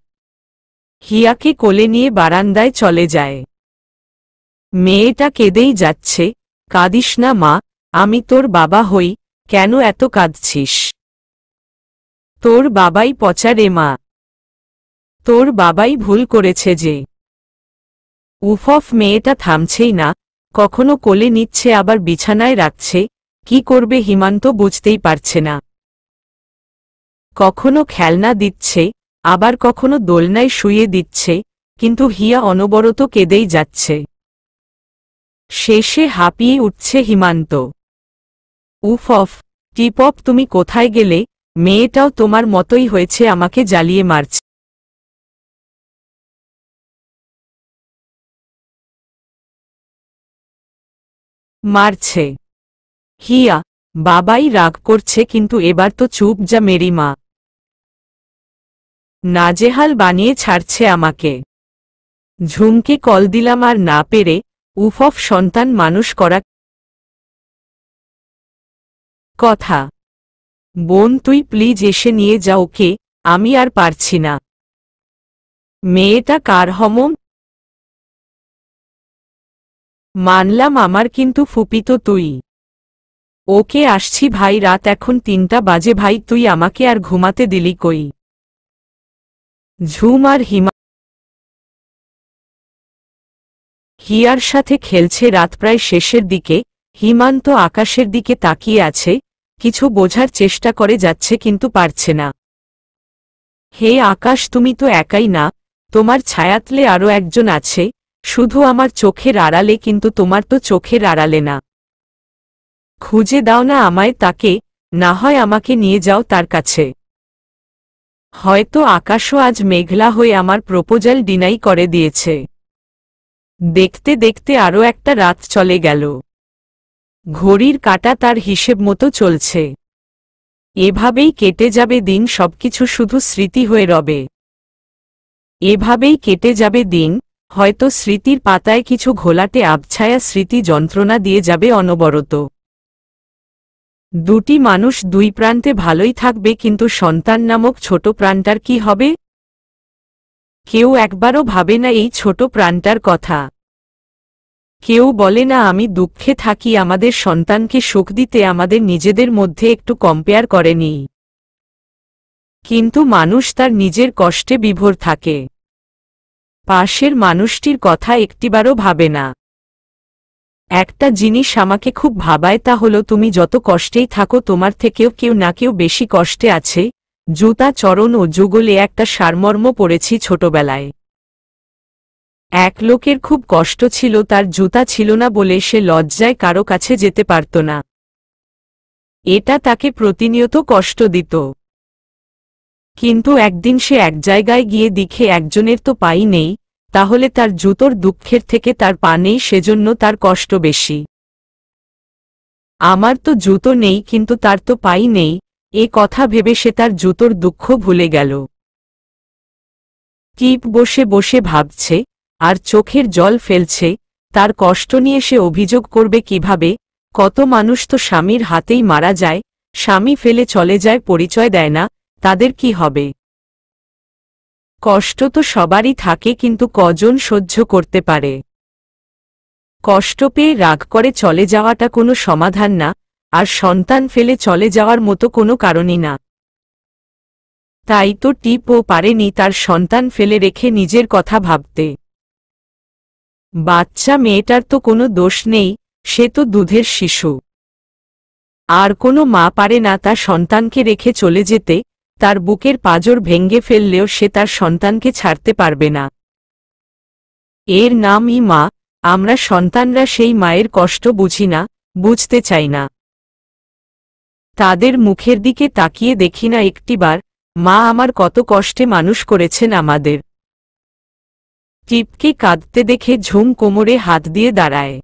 হিয়াকে কোলে নিয়ে বারান্দায় চলে যায়। মেয়েটা কেঁদেই যাচ্ছে। কাঁদিস না মা, আমি তোর বাবা হই, কেন এত কাঁদছিস? তোর বাবাই পচা রে মা, তোর বাবাই ভুল করেছে যে। উফফ, মেয়েটা থামছেই না, কখনো কোলে নিচ্ছে, আবার বিছানায় রাখছে। কি করবে হিমান্ত বুঝতেই পারছে না। কখনো খেলনা দিচ্ছে, আবার কখনো দোলনায় শুইয়ে দিচ্ছে, কিন্তু হিয়া অনবরত কেঁদেই যাচ্ছে। শেষে হাঁপিয়ে উঠছে হিমান্ত। উফফ, টিপপ, তুমি কোথায় গেলে? মেয়েটাও তোমার মতোই হয়েছে, আমাকে জ্বালিয়ে মারছে। হিয়া, বাবাই রাগ করছে, কিন্তু এবার তো চুপ যা মেরি মা। নাজেহাল বানিয়ে ছাড়ছে আমাকে। ঝুমকে কল দিলাম আর না পেরে উফ সন্তান মানুষ করা কথা। বোন তুই প্লিজ এসে নিয়ে যা ওকে, আমি আর পারছি না। মেয়েটা কার হম? মানলাম আমার কিন্তু ফুপিতো তুই। ওকে আসছি ভাই, রাত এখন ৩টা বাজে ভাই, তুই আমাকে আর ঘুমাতে দিলি কই? ঝুম আর হিয়ার সাথে খেলছে। রাত প্রায় শেষের দিকে। হিমান্ত আকাশের দিকে তাকিয়ে আছে, কিছু বোঝার চেষ্টা করে যাচ্ছে কিন্তু পারছে না। হে আকাশ, তুমি তো একাই না, তোমার ছায়াতলে আরও একজন আছে, শুধু আমার চোখের আড়ালে, কিন্তু তোমার তো চোখের আড়ালে না। খুঁজে দাও না আমায় তাকে, না হয় আমাকে নিয়ে যাও তার কাছে। হয়তো আকাশও আজ মেঘলা হয়ে আমার প্রপোজাল ডিনাই করে দিয়েছে। দেখতে দেখতে আরও একটা রাত চলে গেল। ঘড়ির কাঁটা তার হিসেব মতো চলছে। এভাবেই কেটে যাবে দিন, সবকিছু শুধু স্মৃতি হয়ে রবে। এভাবেই কেটে যাবে দিন, হয়তো স্মৃতির পাতায় কিছু ঘোলাটে আবছায়া স্মৃতি যন্ত্রণা দিয়ে যাবে অনবরত। দুটি মানুষ দুই প্রান্তে ভালোই থাকবে, কিন্তু সন্তান নামক ছোট প্রাণটার কি হবে? কেউ একবারও ভাবে না এই ছোট প্রাণটার কথা। কেউ বলে না আমি দুঃখে থাকি, আমাদের সন্তানকে সুখ দিতে আমাদের নিজেদের মধ্যে একটু কম্পেয়ার করেনি। কিন্তু মানুষ তার নিজের কষ্টে বিভোর থাকে, পাশের মানুষটির কথা একটিবারও ভাবে না। একটা জিনিস আমাকে খুব ভাবায়, তা হলো তুমি যত কষ্টেই থাকো তোমার থেকেও কেউ না কেউ বেশি কষ্টে আছে। জুতা, চরণ ও যুগলে একটা সারমর্ম পড়েছি ছোটবেলায়। এক লোকের খুব কষ্ট ছিল, তার জুতা ছিল না বলে সে লজ্জায় কারো কাছে যেতে পারত না। এটা তাকে প্রতিনিয়ত কষ্ট দিত। কিন্তু একদিন সে এক জায়গায় গিয়ে দেখে একজনের তো পাই নেই, তাহলে তার জুতোর দুঃখের থেকে তার পা নেই, সেজন্য তার কষ্ট বেশি। আমার তো জুতো নেই কিন্তু তার তো পাই নেই, এ কথা ভেবে সে তার জুতোর দুঃখ ভুলে গেল। টিপ বসে বসে ভাবছে আর চোখের জল ফেলছে। তার কষ্ট নিয়ে সে অভিযোগ করবে কিভাবে? কত মানুষ তো স্বামীর হাতেই মারা যায়, স্বামী ফেলে চলে যায়, পরিচয় দেয় না, তাদের কি হবে? কষ্ট তো সবারই থাকে, কিন্তু কজন সহ্য করতে পারে? কষ্ট পেয়ে রাগ করে চলে যাওয়াটা কোনো সমাধান না, আর সন্তান ফেলে চলে যাওয়ার মতো কোনো কারণই না। তাই তো টিপও পারেনি তার সন্তান ফেলে রেখে নিজের কথা ভাবতে। বাচ্চা মেয়েটার তো কোনো দোষ নেই, সে তো দুধের শিশু। আর কোনো মা পারে না তার সন্তানকে রেখে চলে যেতে, তার বুকের পাঁজর ভেঙে ফেললেও সে তার সন্তানকে ছাড়তে পারবে না। এর নামই মা। আমরা সন্তানরা সেই মায়ের কষ্ট বুঝি না, বুঝতে চাই না। তাদের মুখের দিকে তাকিয়ে দেখি না একটিবার, মা আমার কত কষ্টে মানুষ করেছেন আমাদের। টিপকে কাঁদতে দেখে ঝুম কোমরে হাত দিয়ে দাঁড়ায়।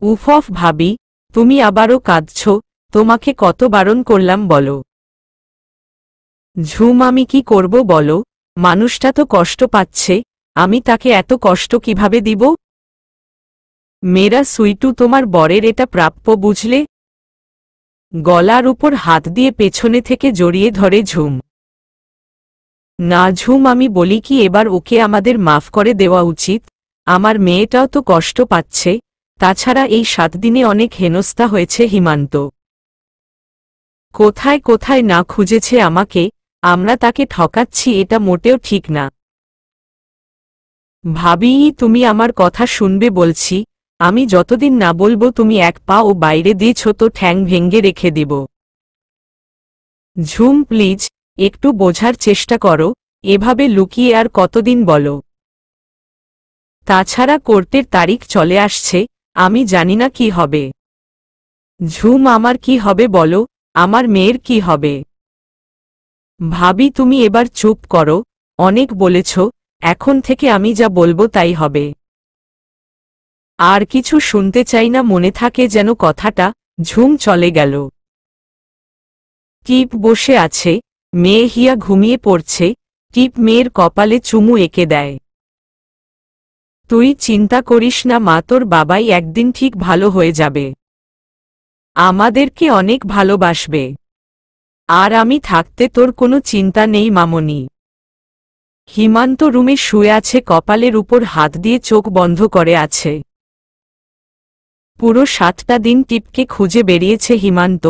উফ ভাবি, তুমি আবারও কাঁদছ, তোমাকে কত বারণ করলাম বলো। ঝুম আমি কি করব বলো, মানুষটা তো কষ্ট পাচ্ছে, আমি তাকে এত কষ্ট কিভাবে দিব? মেরা সুইটু, তোমার বরের এটা প্রাপ্য বুঝলে? গলার উপর হাত দিয়ে পেছনে থেকে জড়িয়ে ধরে ঝুম। না ঝুম, আমি বলি কি এবার ওকে আমাদের মাফ করে দেওয়া উচিত। আমার মেয়েটাও তো কষ্ট পাচ্ছে, তাছাড়া এই 7 দিনে অনেক হেনস্থা হয়েছে হিমান্ত। কোথায় কোথায় না খুঁজেছে আমাকে, আমরা তাকে ঠকাচ্ছি, এটা মোটেও ঠিক না। ভাবিই তুমি আমার কথা শুনবে বলছি, আমি যতদিন না বলবো তুমি এক পা ও বাইরে দিয়েছ তো ঠ্যাং ভেঙ্গে রেখে দিব। ঝুম প্লিজ, একটু বোঝার চেষ্টা করো, এভাবে লুকিয়ে আর কতদিন বলো? তাছাড়া কোর্টের তারিখ চলে আসছে, আমি জানি না কি হবে। ঝুম আমার কি হবে বলো, আমার মেয়ের কি হবে? ভাবি তুমি এবার চুপ করো, অনেক বলেছ, এখন থেকে আমি যা বলবো তাই হবে। আর কিছু শুনতে চাই না, মনে থাকে যেন কথাটা। ঝুম চলে গেল। টিপ বসে আছে, মেয়ে হিয়া ঘুমিয়ে পড়ছে। টিপ মেয়ের কপালে চুমু এঁকে দেয়। তুই চিন্তা করিস না মা, তোর বাবাই একদিন ঠিক ভালো হয়ে যাবে, আমাদেরকে অনেক ভালোবাসবে, আর আমি থাকতে তোর কোনো চিন্তা নেই মামনি। হিমান্ত রুমে শুয়ে আছে, কপালের উপর হাত দিয়ে চোখ বন্ধ করে আছে। পুরো 7টা দিন টিপকে খুঁজে বেরিয়েছে হিমান্ত,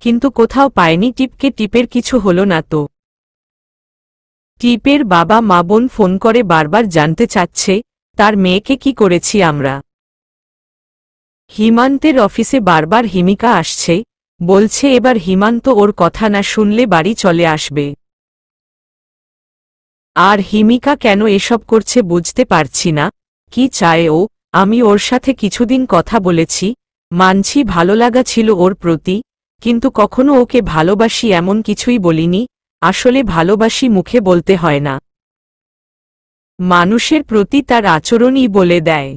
কিন্তু কোথাও পায়নি টিপকে। টিপের কিছু হলো না তো। টিপের বাবা মা বোন ফোন করে বারবার জানতে চাচ্ছে তার মেয়েকে কি করেছি আমরা। হিমান্তের অফিসে বারবার হিমিকা আসছে, বলছে এবার হিমান্ত ওর কথা না শুনলে বাড়ি চলে আসবে। আর হিমিকা কেন এসব করছে বুঝতে পারছি না, কি চায় ও। আমি ওর সাথে কিছুদিন কথা বলেছি, মানছি ভালো লাগা ছিল ওর প্রতি, কিন্তু কখনো ওকে ভালোবাসি এমন কিছুই বলিনি। আসলে ভালোবাসি মুখে বলতে হয় না, মানুষের প্রতি তার আচরণই বলে দেয়।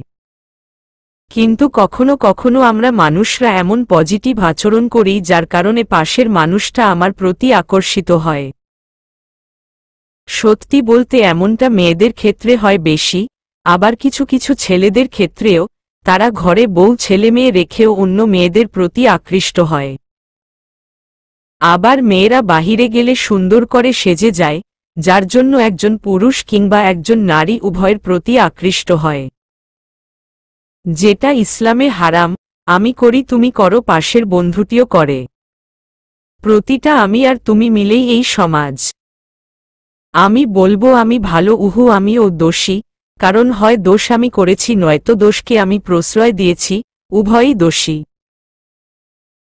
কিন্তু কখনো কখনো আমরা মানুষরা এমন পজিটিভ আচরণ করি যার কারণে পাশের মানুষটা আমার প্রতি আকর্ষিত হয়। সত্যি বলতে এমনটা মেয়েদের ক্ষেত্রে হয় বেশি, আবার কিছু কিছু ছেলেদের ক্ষেত্রেও, তারা ঘরে বউ ছেলে মেয়ে রেখেও অন্য মেয়েদের প্রতি আকৃষ্ট হয়। আবার মেয়েরা বাহিরে গেলে সুন্দর করে সেজে যায়, যার জন্য একজন পুরুষ কিংবা একজন নারী উভয়ের প্রতি আকৃষ্ট হয়। যেটা ইসলামে হারাম, আমি করি তুমি করো, পাশের বন্ধুটিও করে, প্রতিটা আমি আর তুমি মিলেই এই সমাজ। আমি বলবো আমি ভালো, আমি ও দোষী, কারণ হয় দোষ আমি করেছি নয়তো দোষকে আমি প্রশ্রয় দিয়েছি, উভয়ই দোষী।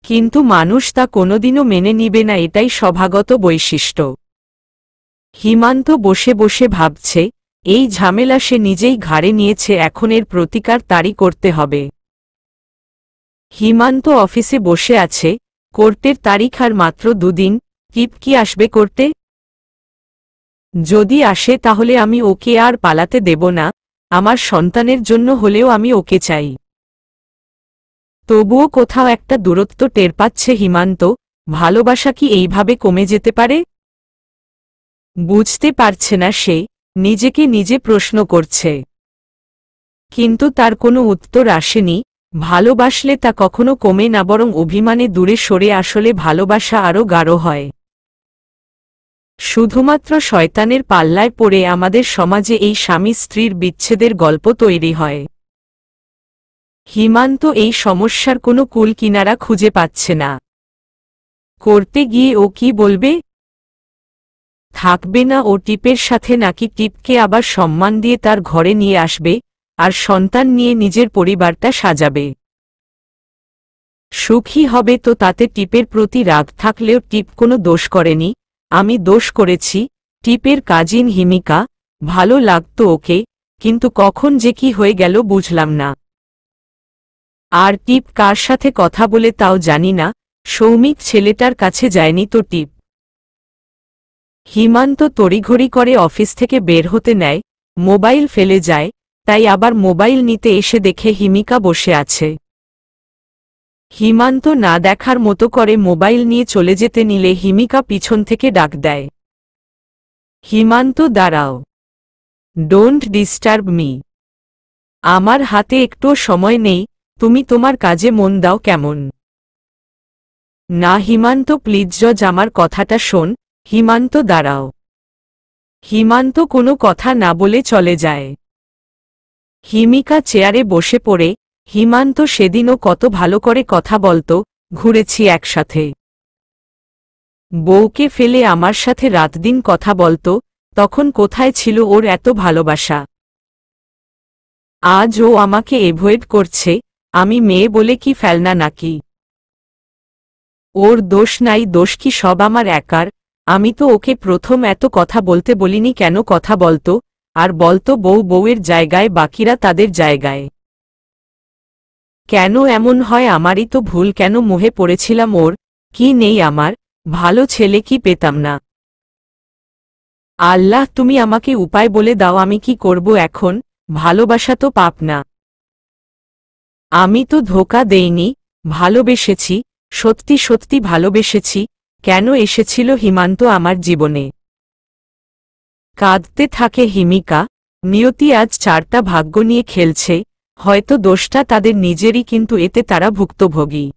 কিন্তু মানুষ তা কোনোদিনও মেনে নিবে না, এটাই স্বভাবগত বৈশিষ্ট্য। হিমান্ত বসে বসে ভাবছে, এই ঝামেলা সে নিজেই ঘাড়ে নিয়েছে, এখন এর প্রতিকার তারই করতে হবে। হিমান্ত অফিসে বসে আছে, কোর্টের তারিখ আর মাত্র 2 দিন। টিপ কি আসবে কোর্টে? যদি আসে তাহলে আমি ওকে আর পালাতে দেব না, আমার সন্তানের জন্য হলেও আমি ওকে চাই। তবুও কোথাও একটা দূরত্ব টের পাচ্ছে হিমান্ত। ভালোবাসা কি এইভাবে কমে যেতে পারে? বুঝতে পারছে না সে, নিজেকে নিজে প্রশ্ন করছে, কিন্তু তার কোনো উত্তর আসেনি। ভালোবাসলে তা কখনো কমে না, বরং অভিমানে দূরে সরে আসলে ভালোবাসা আরও গাঢ় হয়। শুধুমাত্র শয়তানের পাল্লায় পড়ে আমাদের সমাজে এই স্বামী স্ত্রীর বিচ্ছেদের গল্প তৈরি হয়। হিমান্ত এই সমস্যার কোনো কূল কিনারা খুঁজে পাচ্ছে না। করতে গিয়ে ও কি বলবে? থাকবে না ও টিপের সাথে, নাকি টিপকে আবার সম্মান দিয়ে তার ঘরে নিয়ে আসবে আর সন্তান নিয়ে নিজের পরিবারটা সাজাবে? সুখী হবে তো তাতে টিপের প্রতি রাগ থাকলেও টিপ কোনো দোষ করেনি, আমি দোষ করেছি। টিপের কাজিন হিমিকা, ভালো লাগতো ওকে, কিন্তু কখন যে কি হয়ে গেল বুঝলাম না। আর টিপ কার সাথে কথা বলে তাও জানি না, সৌমিক ছেলেটার কাছে যায়নি তো টিপ। হিমান্ত তড়িঘড়ি করে অফিস থেকে বের হতে নেয়, মোবাইল ফেলে যায়, তাই আবার মোবাইল নিতে এসে দেখে হিমিকা বসে আছে। হিমান্ত না দেখার মতো করে মোবাইল নিয়ে চলে যেতে নিলে হিমিকা পিছন থেকে ডাক দেয়, হিমান্ত দাঁড়াও, ডোন্ট ডিস্টার্ব মি, আমার হাতে একটুও সময় নেই, তুমি তোমার কাজে মন দাও কেমন? না হিমান্ত প্লিজ জজ আমার কথাটা শোন। হিমান্ত দাঁড়াও। হিমান্ত কোনো কথা না বলে চলে যায়। হিমিকা চেয়ারে বসে পড়ে, হিমান্ত সেদিনও কত ভালো করে কথা বলতো, ঘুরেছি একসাথে, বউকে ফেলে আমার সাথে রাতদিন কথা বলতো, তখন কোথায় ছিল ওর এত ভালোবাসা? আজ ও আমাকে এভয়েড করছে, আমি মেয়ে বলে কি ফেলনা নাকি? ওর দোষ নাই, দোষ কি সব আমার একার? আমি তো ওকে প্রথম এত কথা বলতে বলিনি, কেন কথা বলতো, আর বলতো বউ বউয়ের জায়গায়, বাকিরা তাদের জায়গায়। কেন এমন হয়? আমারই তো ভুল, কেন মোহে পড়েছিলাম ওর? কি নেই আমার? ভালো ছেলে কি পেতাম না? আল্লাহ তুমি আমাকে উপায় বলে দাও, আমি কি করব এখন? ভালোবাসা তো পাপ না। আমি তো ধোঁকা দেইনি, ভালোবেসেছি, সত্যি সত্যি ভালোবেসেছি। কেন এসেছিল হিমান্ত আমার জীবনে? কাঁদতে থাকে হিমিকা, নিয়তি আজ 4টা ভাগ্য নিয়ে খেলছে, হয়তো দোষটা তাদের নিজেরই, কিন্তু এতে তারা ভুক্তভোগী।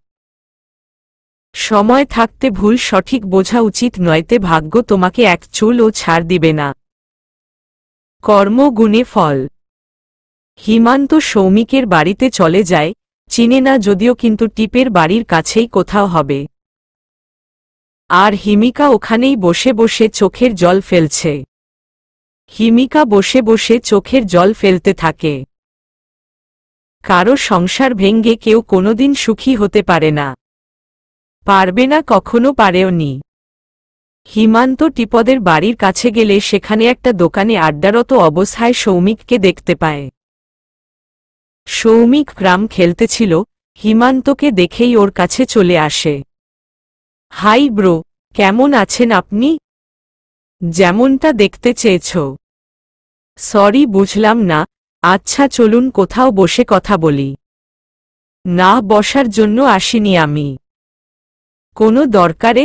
সময় থাকতে ভুল সঠিক বোঝা উচিত, নয়তে ভাগ্য তোমাকে এক চুলও ছাড় দিবে না। কর্ম গুণে ফল। হিমান্ত সৌমিকের বাড়িতে চলে যায়, চিনে না যদিও, কিন্তু টিপের বাড়ির কাছেই কোথাও হবে। আর হিমিকা ওখানেই বসে বসে চোখের জল ফেলছে। হিমিকা বসে বসে চোখের জল ফেলতে থাকে। কারো সংসার ভেঙ্গে কেউ কোনোদিন সুখী হতে পারে না, পারবে না, কখনো পারেওনি। হিমান্ত টিপদের বাড়ির কাছে গেলে সেখানে একটা দোকানে আড্ডারত অবস্থায় সৌমিককে দেখতে পায়। সৌমিক গ্রাম খেলতেছিল, হিমান্তকে দেখেই ওর কাছে চলে আসে। হাই ব্রো, কেমন আছেন আপনি? যেমনটা দেখতে চেয়েছ। সরি, বুঝলাম না। আচ্ছা চলুন কোথাও বসে কথা বলি। না, বসার জন্য আসিনি আমি। কোনো দরকারে?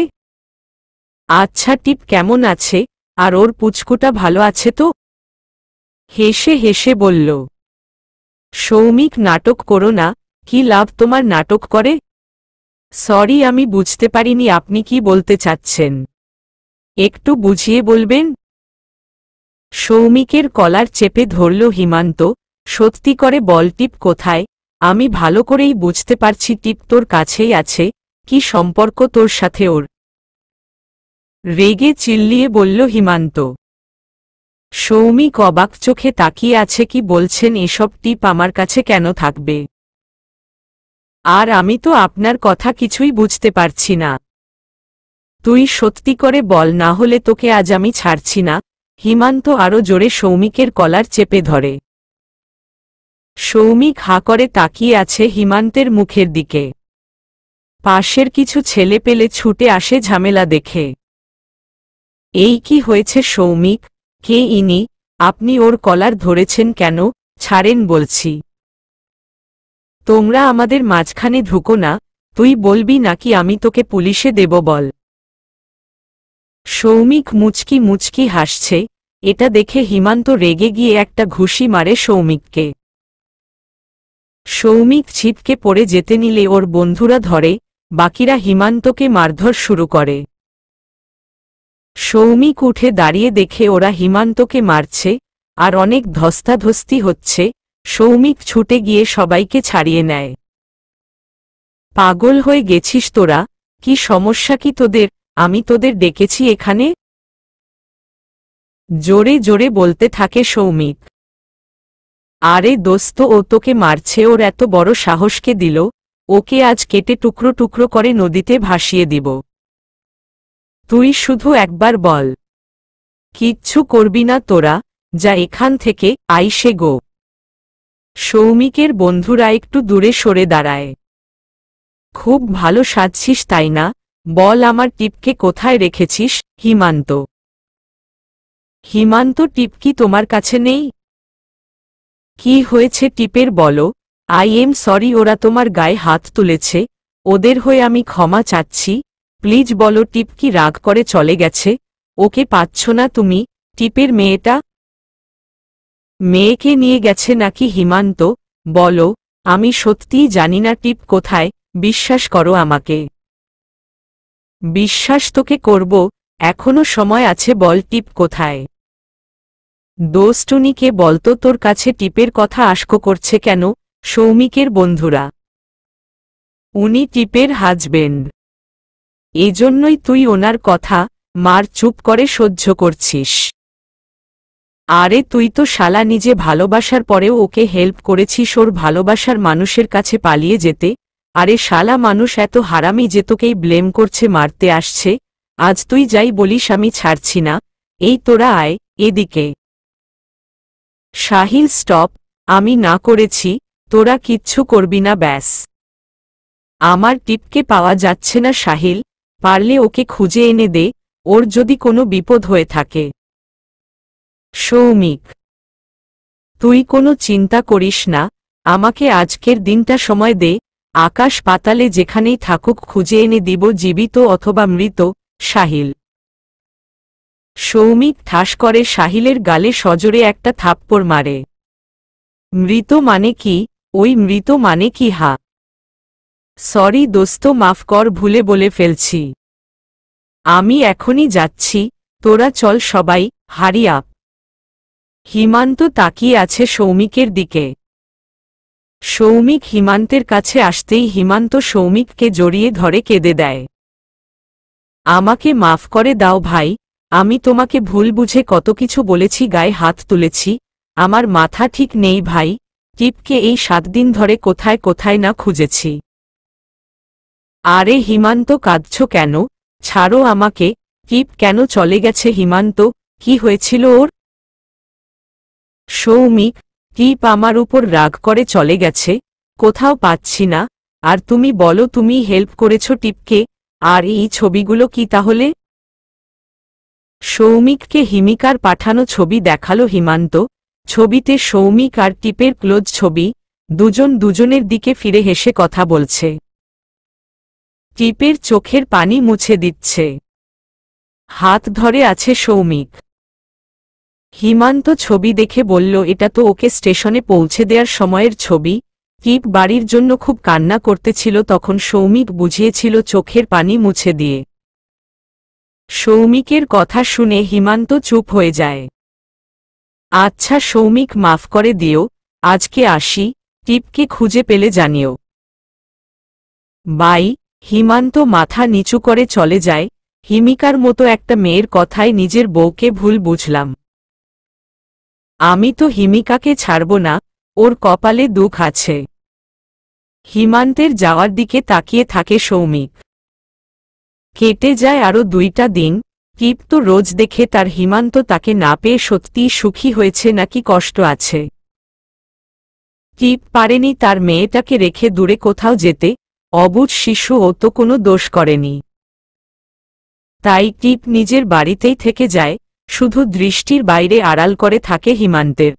আচ্ছা, টিপ কেমন আছে? আর ওর পুচকুটা ভালো আছে তো? হেসে হেসে বলল সৌমিক। নাটক করো না, কি লাভ তোমার নাটক করে? সরি, আমি বুঝতে পারিনি আপনি কি বলতে চাচ্ছেন, একটু বুঝিয়ে বলবেন? সৌমিকের কলার চেপে ধরল হিমান্ত। সত্যি করে বল, টিপ কোথায়? আমি ভালো করেই বুঝতে পারছি টিপ তোর কাছেই আছে। কি সম্পর্ক তোর সাথে ওর? রেগে চিল্লিয়ে বলল হিমান্ত। সৌমিক অবাক চোখে তাকিয়ে আছে। কি বলছেন এসব? টিপ আমার কাছে কেন থাকবে? আর আমি তো আপনার কথা কিছুই বুঝতে পারছি না। তুই সত্যি করে বল, না হলে তোকে আজ আমি ছাড়ছি না। হিমান্ত আরো জোরে সৌমিকের কলার চেপে ধরে। সৌমিক হাঁ করে তাকিয়ে আছে হিমান্তের মুখের দিকে। পাশের কিছু ছেলে পেলে ছুটে আসে ঝামেলা দেখে। এই কি হয়েছে সৌমিক? কে ইনি? আপনি ওর কলার ধরেছেন কেন? ছাড়েন বলছি। তোমরা আমাদের মাঝখানে ঢুকো না। তুই বলবি নাকি আমি তোকে পুলিশে দেব? বল। সৌমিক মুচকি মুচকি হাসছে। এটা দেখে হিমান্ত রেগে গিয়ে একটা ঘুষি মারে সৌমিককে। সৌমিক ছিটকে পড়ে যেতে নিলে ওর বন্ধুরা ধরে, বাকিরা হিমান্তকে মারধর শুরু করে। সৌমিক উঠে দাঁড়িয়ে দেখে ওরা হিমান্তকে মারছে, আর অনেক ধস্তাধস্তি হচ্ছে। সৌমিক ছুটে গিয়ে সবাইকে ছাড়িয়ে নেয়। পাগল হয়ে গেছিস তোরা? কি সমস্যা কি তোদের? আমি তোদের ডেকেছি এখানে? জোরে জোরে বলতে থাকে সৌমিক। আরে দোস্ত, ও তোকে মারছে। ওর এত বড় সাহসকে দিল? ওকে আজ কেটে টুকরো টুকরো করে নদীতে ভাসিয়ে দিব। তুই শুধু একবার বল। কিচ্ছু করবি না তোরা, যা এখান থেকে, আইসে গো। সৌমিকের বন্ধুরা একটু দূরে সরে দাঁড়ায়। খুব ভালো সাজছিস তাই না? বল আমার টিপকে কোথায় রেখেছিস? হিমান্ত। হিমান্ত, টিপ কি তোমার কাছে নেই? কি হয়েছে টিপের বলো। আই এম সরি, ওরা তোমার গায়ে হাত তুলেছে, ওদের হয়ে আমি ক্ষমা চাচ্ছি। প্লিজ বলো, টিপ কি রাগ করে চলে গেছে? ওকে পাচ্ছ না তুমি? টিপের মেয়েটা? মেয়েকে নিয়ে গেছে নাকি? হিমান্ত, বলো। আমি সত্যিই জানি না টিপ কোথায়, বিশ্বাস করো আমাকে। বিশ্বাস তোকে করব, এখনো সময় আছে, বল টিপ কোথায়? দোস্টুনিকে বলতো তোর কাছে টিপের কথা আশকো করছে কেন? সৌমিকের বন্ধুরা। উনি টিপের হাজবেন্ড, এজন্যই তুই ওনার কথা মার চুপ করে সহ্য করছিস। আরে তুই তো শালা নিজে ভালোবাসার পরেও ওকে হেল্প করেছিস ওর ভালোবাসার মানুষের কাছে পালিয়ে যেতে। আরে শালা মানুষ এত হারামি যে তোকেই ব্লেম করছে, মারতে আসছে। আজ তুই যাই বলিস আমি ছাড়ছি না। এই তোরা আয় এদিকে। সাহিল স্টপ, আমি না করেছি, তোরা কিচ্ছু করবি না ব্যাস। আমার টিপকে পাওয়া যাচ্ছে না সাহিল, পারলে ওকে খুঁজে এনে দে, ওর যদি কোনো বিপদ হয়ে থাকে। সৌমিক, তুই কোনো চিন্তা করিস না, আমাকে আজকের দিনটা সময় দে, আকাশ পাতালে যেখানেই থাকুক খুঁজে এনে দিব, জীবিত অথবা মৃত। সাহিল। সৌমিক ঠাস করে সাহিলের গালে সজোরে একটা থাপ্পড় মারে। মৃত মানে কি? ওই মৃত মানে কি? হা, সরি দোস্ত, মাফ কর, ভুলে বলে ফেলছি। আমি এখনই যাচ্ছি, তোরা চল সবাই, হারি আপ। হিমান্ত তাকিয়ে আছে সৌমিকের দিকে। সৌমিক হিমান্তের কাছে আসতেই হিমান্ত সৌমিককে জড়িয়ে ধরে কেঁদে দেয়। আমাকে মাফ করে দাও ভাই, আমি তোমাকে ভুল বুঝে কত কিছু বলেছি, গায়ে হাত তুলেছি, আমার মাথা ঠিক নেই ভাই, টিপকে এই 7 দিন ধরে কোথায় কোথায় না খুঁজেছি। আরে হিমান্ত, কাঁদছ কেন? ছাড়ো আমাকে। টিপ কেন চলে গেছে? হিমান্ত, কি হয়েছিল ওর? সৌমিক, টিপ আমার উপর রাগ করে চলে গেছে, কোথাও পাচ্ছি না। আর তুমি বলো, তুমি হেল্প করেছ টিপকে, আর এই ছবিগুলো কি তাহলে? সৌমিককে হিমিকার পাঠানো ছবি দেখালো হিমান্ত। ছবিতে সৌমিক আর টিপের ক্লোজ ছবি, দুজন দুজনের দিকে ফিরে হেসে কথা বলছে। টিপের চোখের পানি মুছে দিচ্ছে। হাত ধরে আছে সৌমিক। হিমান্ত ছবি দেখে বলল, এটা তো ওকে স্টেশনে পৌঁছে দেওয়ার সময়ের ছবি। টিপ বাড়ির জন্য খুব কান্না করতেছিল, তখন সৌমিক বুঝিয়েছিল চোখের পানি মুছে দিয়ে। সৌমিকের কথা শুনে হিমান্ত চুপ হয়ে যায়। আচ্ছা সৌমিক, মাফ করে দিও, আজকে আসি, টিপকে খুঁজে পেলে জানিও। বাই। হিমান্ত মাথা নিচু করে চলে যায়। হিমিকার মতো একটা মেয়ের কথায় নিজের বউকে ভুল বুঝলাম। আমি তো হিমিকাকে ছাড়ব না, ওর কপালে দুঃখ আছে। হিমান্তের যাওয়ার দিকে তাকিয়ে থাকে সৌমিক। কেটে যায় আরও 2টা দিন। টিপ তো রোজ দেখে তার হিমান্ত তাকে না পেয়ে সত্যিই সুখী হয়েছে নাকি কষ্ট আছে। টিপ পারেনি তার মেয়েটাকে রেখে দূরে কোথাও যেতে, অবুঝ শিশু, ও তো কোনো দোষ করেনি। তাই টিপ নিজের বাড়িতেই থেকে যায়, শুধু দৃষ্টির বাইরে আড়াল করে থাকে হিমান্তের।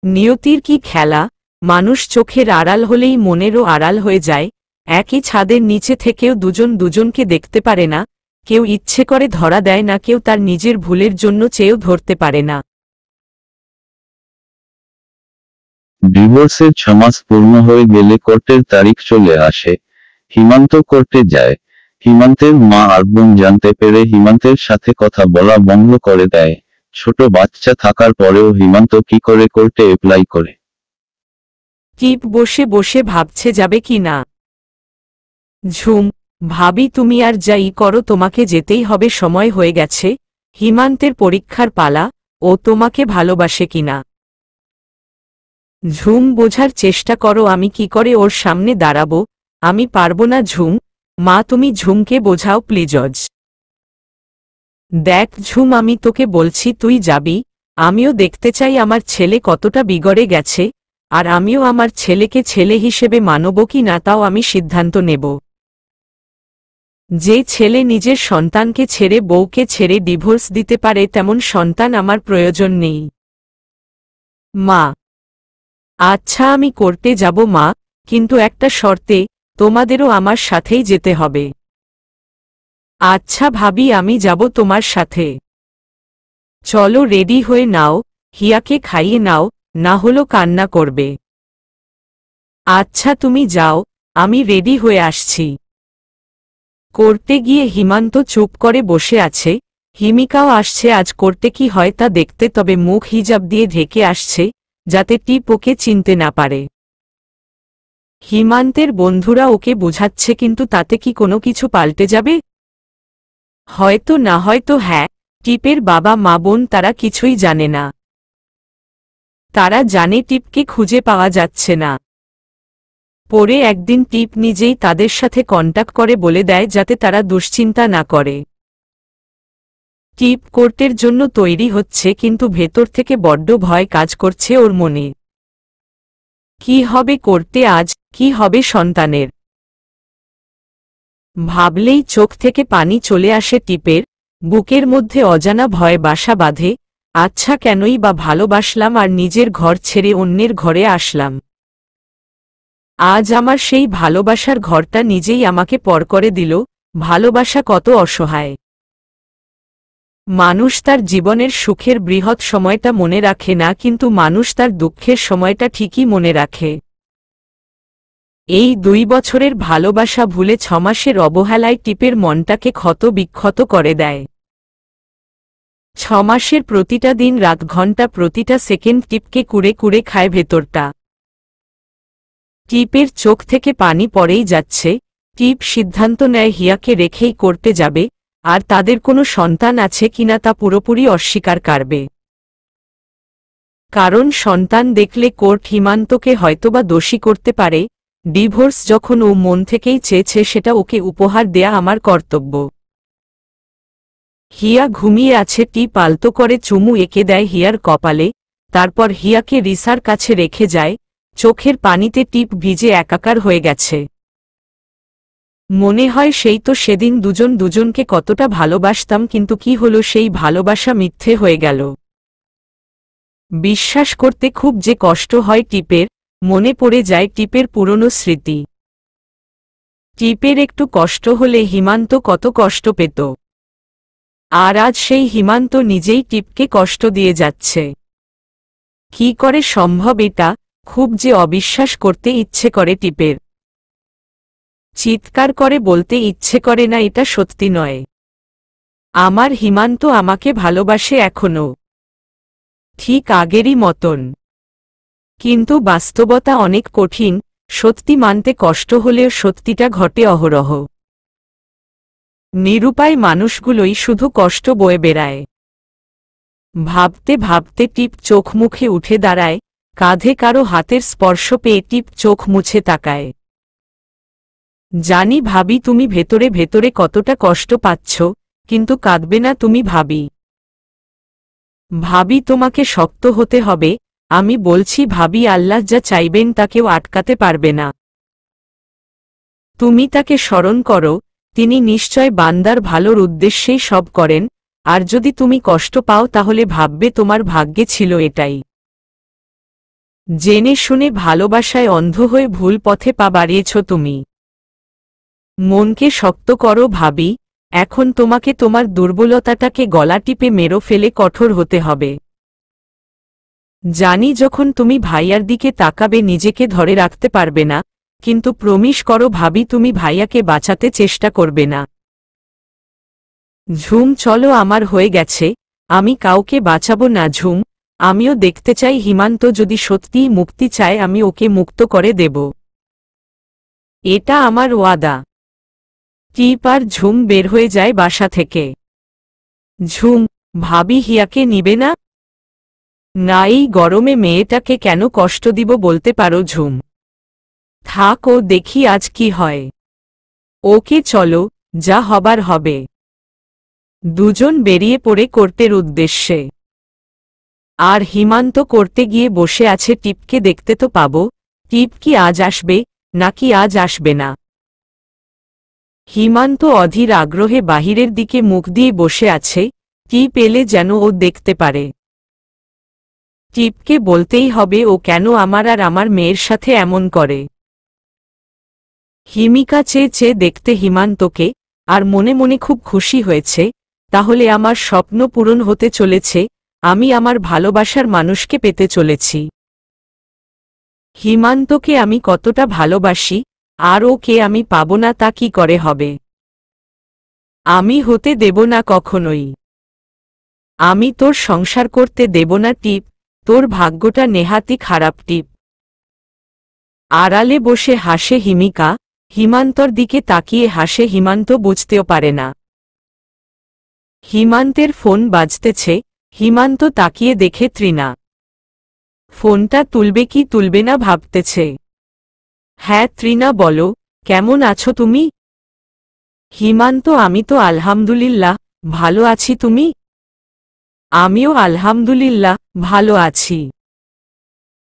নিয়তির কি খেলা, মানুষ চোখের আড়াল হলেই মনেরও আড়াল হয়ে যায়। একই ছাদের নিচে থেকেও দুজন দুজনকে দেখতে পারে না, কেউ ইচ্ছে করে ধরা দেয় না, কেউ তার নিজের ভুলের জন্য চেয়েও ধরতে পারে না। ডিভোর্সের 6 মাস পূর্ণ হয়ে গেলে কোর্টের তারিখ চলে আসে। হিমান্ত কোর্টে যায়। হিমান্তের মা আর বোন জানতে পেরে হিমান্তের সাথে কথা বলা বন্ধ করে দেয়। ছোট বাচ্চা থাকার পরেও হিমান্ত কি করে কোর্টে অ্যাপ্লাই করে? টিপ বসে বসে ভাবছে যাবে কি না। ঝুম, ভাবি তুমি আর যাই করো, তোমাকে যেতেই হবে, সময় হয়ে গেছে। হিমান্তের পরীক্ষার পালা, ও তোমাকে ভালোবাসে কিনা। ঝুম, বোঝার চেষ্টা করো, আমি কি করে ওর সামনে দাঁড়াবো। আমি পারবো না ঝুম, মা তুমি ঝুমকে বোঝাও প্লিজজ। দেখ ঝুম, আমি তোকে বলছি তুই যাবি। আমিও দেখতে চাই আমার ছেলে কতটা বিগড়ে গেছে, আর আমিও আমার ছেলেকে ছেলে হিসেবে মানব কি না তাও আমি সিদ্ধান্ত নেব। যে ছেলে নিজের সন্তানকে ছেড়ে, বউকে ছেড়ে ডিভোর্স দিতে পারে, তেমন সন্তান আমার প্রয়োজন নেই। মা, আচ্ছা আমি কোর্টে যাব মা, কিন্তু একটা শর্তে, তোমাদেরও আমার সাথেই যেতে হবে। আচ্ছা ভাবি, আমি যাব তোমার সাথে। চলো রেডি হয়ে নাও, হিয়াকে খাইয়ে নাও, না হলো কান্না করবে। আচ্ছা তুমি যাও, আমি রেডি হয়ে আসছি। কোর্টে গিয়ে হিমান্ত চুপ করে বসে আছে। হিমিকাও আসছে আজ কোর্টে কি হয় তা দেখতে, তবে মুখ হিজাব দিয়ে ঢেকে আসছে, যাতে টিপ ওকে চিনতে না পারে। হিমান্তের বন্ধুরা ওকে বোঝাচ্ছে, কিন্তু তাতে কি কোনো কিছু পাল্টে যাবে? হয়তো না, হয়তো হ্যাঁ। টিপের বাবা মা বোন তারা কিছুই জানে না। তারা জানে টিপকে খুঁজে পাওয়া যাচ্ছে না। পরে একদিন টিপ নিজেই তাদের সাথে কন্টাক্ট করে বলে দেয় যাতে তারা দুশ্চিন্তা না করে। টিপ কোর্টের জন্য তৈরি হচ্ছে, কিন্তু ভেতর থেকে বড্ড ভয় কাজ করছে ওর মনে। কি হবে কোর্টে আজ, কি হবে সন্তানের? ভাবলেই চোখ থেকে পানি চলে আসে টিপের। বুকের মধ্যে অজানা ভয় বাসা বাঁধে। আচ্ছা কেনই বা ভালোবাসলাম আর নিজের ঘর ছেড়ে অন্যের ঘরে আসলাম। আজ আমার সেই ভালোবাসার ঘরটা নিজেই আমাকে পর করে দিল। ভালোবাসা কত অসহায়। মানুষ তার জীবনের সুখের বৃহৎ সময়টা মনে রাখে না, কিন্তু মানুষ তার দুঃখের সময়টা ঠিকই মনে রাখে। এই 2 বছরের ভালোবাসা ভুলে 6 মাসের অবহেলায় টিপের মনটাকে ক্ষত বিক্ষত করে দেয়। 6 মাসের প্রতিটা দিন, রাত, ঘন্টা, প্রতিটা সেকেন্ড টিপকে কুড়ে কুড়ে খায় ভেতরটা। টিপের চোখ থেকে পানি পড়েই যাচ্ছে। টিপ সিদ্ধান্ত নেয় হিয়াকে রেখেই করতে যাবে, আর তাদের কোনো সন্তান আছে কিনা তা পুরোপুরি অস্বীকার করবে। কারণ সন্তান দেখলে কোর্ট হিমান্তকে হয়তোবা দোষী করতে পারে। ডিভোর্স যখন ও মন থেকেই চেয়েছে, সেটা ওকে উপহার দেয়া আমার কর্তব্য। হিয়া ঘুমিয়ে আছে। টিপ আলতো করে চুমু এঁকে দেয় হিয়ার কপালে, তারপর হিয়াকে রিসার কাছে রেখে যায়। চোখের পানিতে টিপ ভিজে একাকার হয়ে গেছে। মনে হয় সেই তো সেদিন দুজন দুজনকে কতটা ভালোবাসতাম, কিন্তু কি হলো, সেই ভালোবাসা মিথ্যে হয়ে গেল। বিশ্বাস করতে খুব যে কষ্ট হয় টিপের। মনে পড়ে যায় টিপের পুরনো স্মৃতি। টিপের একটু কষ্ট হলে হিমান্ত কত কষ্ট পেত, আর আজ সেই হিমান্ত নিজেই টিপকে কষ্ট দিয়ে যাচ্ছে। কি করে সম্ভব এটা? খুব যে অবিশ্বাস করতে ইচ্ছে করে টিপের। চিৎকার করে বলতে ইচ্ছে করে না এটা সত্যি নয়। আমার হিমান্ত আমাকে ভালোবাসে এখনো, ঠিক আগেরই মতন। কিন্তু বাস্তবতা অনেক কঠিন। সত্যি মানতে কষ্ট হলেও সত্যিটা ঘটে অহরহ। নিরুপায় মানুষগুলোই শুধু কষ্ট বয়ে বেড়ায়। ভাবতে ভাবতে টিপ চোখ মুখে উঠে দাঁড়ায়। কাঁধে কারো হাতের স্পর্শ পেয়ে টিপ চোখ মুছে তাকায়। জানি ভাবি, তুমি ভেতরে ভেতরে কতটা কষ্ট পাচ্ছ, কিন্তু কাঁদবে না তুমি ভাবি। ভাবি, তোমাকে শক্ত হতে হবে। আমি বলছি ভাবি, আল্লাহ যা চাইবেন তা কেউ আটকাতে পারবে না। তুমি তাকে স্মরণ করো, তিনি নিশ্চয় বান্দার ভালোর উদ্দেশ্যেই সব করেন। আর যদি তুমি কষ্ট পাও তাহলে ভাববে তোমার ভাগ্যে ছিল এটাই। জেনে শুনে ভালোবাসায় অন্ধ হয়ে ভুল পথে পা বাড়িয়েছ তুমি। মনকে শক্ত করো ভাবি। এখন তোমাকে তোমার দুর্বলতাটাকে গলা টিপে মেরো ফেলে কঠোর হতে হবে। জানি যখন তুমি ভাইয়ার দিকে তাকাবে নিজেকে ধরে রাখতে পারবে না, কিন্তু প্রমিস করো ভাবি, তুমি ভাইয়াকে বাঁচাতে চেষ্টা করবে না। ঝুম, চলো, আমার হয়ে গেছে। আমি কাউকে বাঁচাবো না ঝুম। আমিও দেখতে চাই হিমান্ত যদি সত্যিই মুক্তি চায়, আমি ওকে মুক্ত করে দেব। এটা আমার ওয়াদা। টিপ আর ঝুম বের হয়ে যায় বাসা থেকে। ঝুম, ভাবি হিয়াকে নিবে না? না, এই গরমে মেয়েটাকে কেন কষ্ট দিব বলতে পারো ঝুম। থাক, ও দেখি আজ কি হয়। ওকে চলো, যা হবার হবে। দুজন বেরিয়ে পড়ে কোর্টের উদ্দেশ্যে। আর হিমান্ত করতে গিয়ে বসে আছে টিপকে দেখতে তো পাবো। টিপ কি আজ আসবে নাকি আজ আসবে না? হিমান্ত অধীর আগ্রহে বাহিরের দিকে মুখ দিয়ে বসে আছে। টিপ এলে যেন ও দেখতে পারে। টিপকে বলতেই হবে ও কেন আমার আর আমার মেয়ের সাথে এমন করে। হিমিকা চেয়ে চেয়ে দেখতে হিমান্তকে, আর মনে মনে খুব খুশি হয়েছে। তাহলে আমার স্বপ্ন পূরণ হতে চলেছে। আমি আমার ভালোবাসার মানুষকে পেতে চলেছি। হিমান্তকে আমি কতটা ভালোবাসি, আর ওকে আমি পাব না তা কি করে হবে? আমি হতে দেব না কখনোই। আমি তোর সংসার করতে দেব না টিপ। তোর ভাগ্যটা নেহাতি খারাপ টিপ। আড়ালে বসে হাসে হিমিকা। হিমান্তর দিকে তাকিয়ে হাসে হিমান্ত, বুঝতেও পারে না। হিমান্তের ফোন বাজতেছে। হিমান্ত তাকিয়ে দেখে তৃণা। ফোনটা তুলবে কি তুলবে না ভাবতেছে। হ্যাঁ তৃণা, বলো, কেমন আছো তুমি? হিমান্ত, আমি তো আলহামদুলিল্লাহ ভালো আছি। তুমি? আমিও আলহামদুলিল্লাহ ভালো আছি।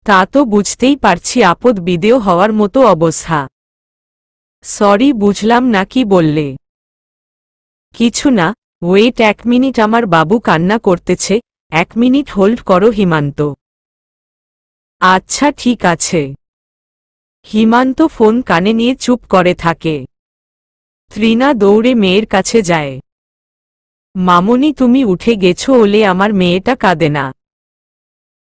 তা তো বুঝতেই পারছি, আপদ বিদেয় হওয়ার মতো অবস্থা। সরি, বুঝলাম না কি বললে। কিছু না, ওয়েট 1 মিনিট, আমার বাবু কান্না করতেছে। 1 মিনিট হোল্ড করো হিমান্ত। আচ্ছা ঠিক আছে। হিমান্ত ফোন কানে নিয়ে চুপ করে থাকে। তৃণা দৌড়ে মেয়ের কাছে যায়। মামনি তুমি উঠে গেছো ওলে আমার মেয়েটা কাঁদে না।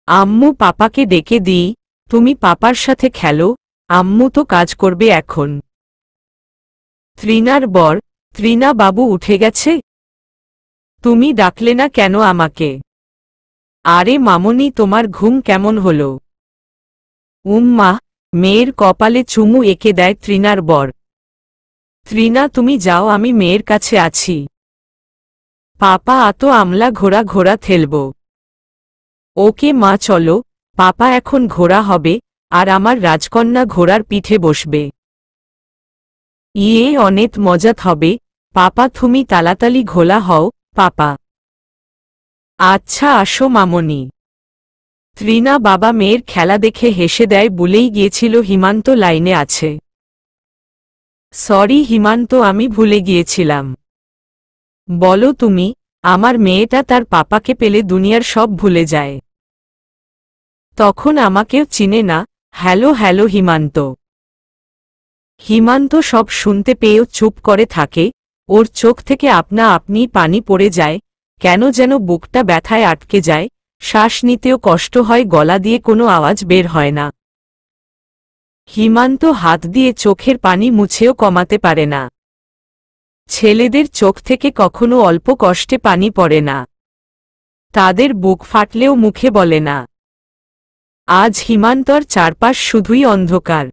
আম্মু পাপাকে ডেকে দিই, তুমি পাপার সাথে খেলো, আম্মু তো কাজ করবে এখন। তৃণার বর, তৃণা বাবু উঠে গেছে? তুমি ডাকলে না কেন আমাকে? আরে মামনি তোমার ঘুম কেমন হলো? উম্মা, মেয়ের কপালে চুমু এঁকে দেয় তৃণার বর। তৃণা তুমি যাও, আমি মেয়ের কাছে আছি। পাপা আতো আমলা ঘোড়া ঘোড়া থেলব। ওকে মা চলো, পাপা এখন ঘোড়া হবে, আর আমার রাজকন্যা ঘোড়ার পিঠে বসবে। ইয়ে অনেক মজাত হবে, পাপা তুমি তালাতালি ঘোলা হও, পাপা। আচ্ছা আসো মামনি। তৃণা বাবা মেয়ের খেলা দেখে হেসে দেয়, ভুলেই গিয়েছিল হিমান্ত লাইনে আছে। সরি হিমান্ত, আমি ভুলে গিয়েছিলাম। বলো তুমি, আমার মেয়েটা তার পাপাকে পেলে দুনিয়ার সব ভুলে যায়। তখন আমাকেও চিনে না। Hello hello Himanta. হিমান্ত সব শুনতে পেয়েও চুপ করে থাকে, ওর চোখ থেকে আপনা আপনি পানি পড়ে যায়, কেন যেন বুকটা ব্যথায় আটকে যায়, শ্বাস নিতেও কষ্ট হয়, গলা দিয়ে কোনো আওয়াজ বের হয় না। হিমান্ত হাত দিয়ে চোখের পানি মুছেও কমাতে পারে না। ছেলেদের চোখ থেকে কখনো অল্প কষ্টে পানি পড়ে না। তাদের বুক ফাটলেও মুখে বলে না। আজ হিমান্তর চারপাশ শুধুই অন্ধকার।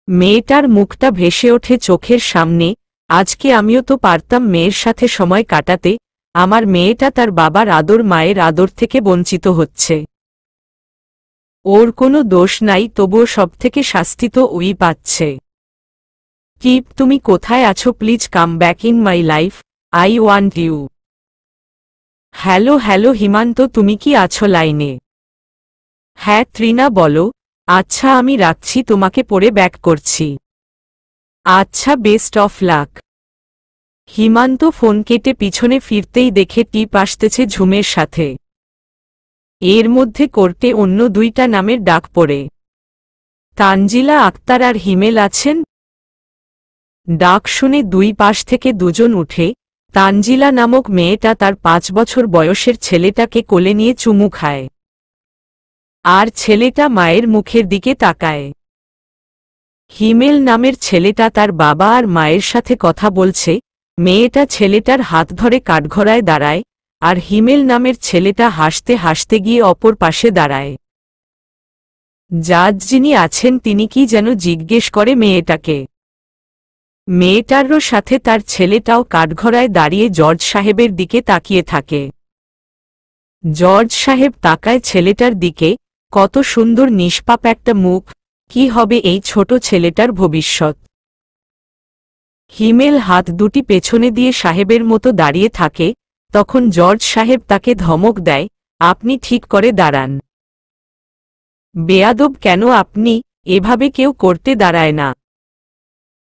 মেয়েটার মুখটা ভেসে ওঠে চোখের সামনে, আজকে আমিও তো পারতাম মেয়ের সাথে সময় কাটাতে, আমার মেয়েটা তার বাবার আদর মায়ের আদর থেকে বঞ্চিত হচ্ছে। ওর কোনো দোষ নাই, তবুও সবথেকে শাস্তি তো ওই পাচ্ছে। কিপ তুমি কোথায় আছো, please come back in my life, I want you. Hello hello Himanta, তুমি কি আছো লাইনে? হ্যাঁ তৃণা বলো। আচ্ছা আমি রাখছি, তোমাকে পরে ব্যাক করছি। আচ্ছা best of luck. Himanta phone কেটে পিছনে ফিরতেই দেখে টিপ আসতেছে ঝুমের সাথে। এর মধ্যে কোর্টে অন্য দুইটা নামের ডাক পড়ে। তানজিলা আক্তার আর হিমেল আছেন। ডাক শুনে দুই পাশ থেকে দুজন উঠে। তানজিলা নামক মেয়েটা তার 5 বছর বয়সের ছেলেটাকে কোলে নিয়ে চুমু খায়। আর ছেলেটা মায়ের মুখের দিকে তাকায়। হিমেল নামের ছেলেটা তার বাবা আর মায়ের সাথে কথা বলছে। মেয়েটা ছেলেটার হাত ধরে কাঠগড়ায় দাঁড়ায়, আর হিমেল নামের ছেলেটা হাসতে হাসতে গিয়ে অপর পাশে দাঁড়ায়। জাজ যিনি আছেন তিনি কি যেন জিজ্ঞেস করে মেয়েটাকে। মেয়েটারও সাথে তার ছেলেটাও কাঠগড়ায় দাঁড়িয়ে জর্জ সাহেবের দিকে তাকিয়ে থাকে। জর্জ সাহেব তাকায় ছেলেটার দিকে, কত সুন্দর নিষ্পাপ একটা মুখ, কি হবে এই ছোট ছেলেটার ভবিষ্যৎ। হিমেল হাত দুটি পেছনে দিয়ে সাহেবের মতো দাঁড়িয়ে থাকে, তখন জর্জ সাহেব তাকে ধমক দেয়, আপনি ঠিক করে দাঁড়ান। বেয়াদব কেন আপনি, এভাবে কেউ করতে দাঁড়ায় না।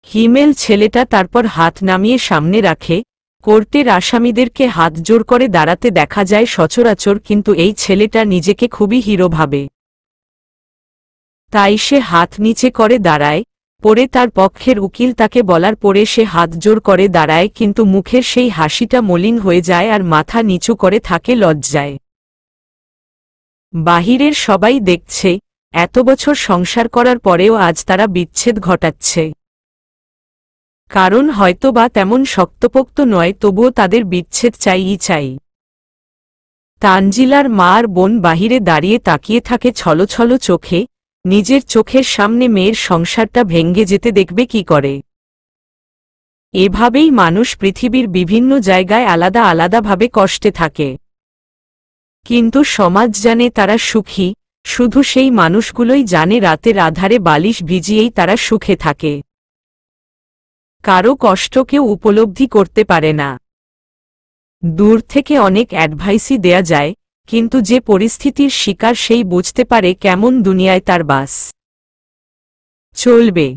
হিমেল ছেলেটা তারপর হাত নামিয়ে সামনে রাখে। কোর্টের আসামিদেরকে হাত জোর করে দাঁড়াতে দেখা যায় সচরাচর, কিন্তু এই ছেলেটা নিজেকে খুবই হিরো ভাবে। তাই সে হাত নিচে করে দাঁড়ায়। পরে তার পক্ষের উকিল তাকে বলার পরে সে হাত জোর করে দাঁড়ায়, কিন্তু মুখের সেই হাসিটা মলিন হয়ে যায় আর মাথা নিচু করে থাকে লজ্জায়। বাহিরের সবাই দেখছে, এত বছর সংসার করার পরেও আজ তারা বিচ্ছেদ ঘটাচ্ছে। কারণ হয়তোবা তেমন শক্তপোক্ত নয়, তবুও তাদের বিচ্ছেদ চাইই চাই। তানজিলার মা আর বোন বাহিরে দাঁড়িয়ে তাকিয়ে থাকে ছলছল চোখে, নিজের চোখের সামনে মেয়ের সংসারটা ভেঙ্গে যেতে দেখবে কি করে। এভাবেই মানুষ পৃথিবীর বিভিন্ন জায়গায় আলাদা আলাদাভাবে কষ্টে থাকে। কিন্তু সমাজ জানে তারা সুখী, শুধু সেই মানুষগুলোই জানে রাতের আধারে বালিশ ভিজিয়েই তারা সুখে থাকে। কারো কষ্ট কেউ উপলব্ধি করতে পারে না। দূর থেকে অনেক অ্যাডভাইসই দেয়া যায়, কিন্তু যে পরিস্থিতির শিকার সেই বুঝতে পারে কেমন দুনিয়ায় তার বাস চলবে।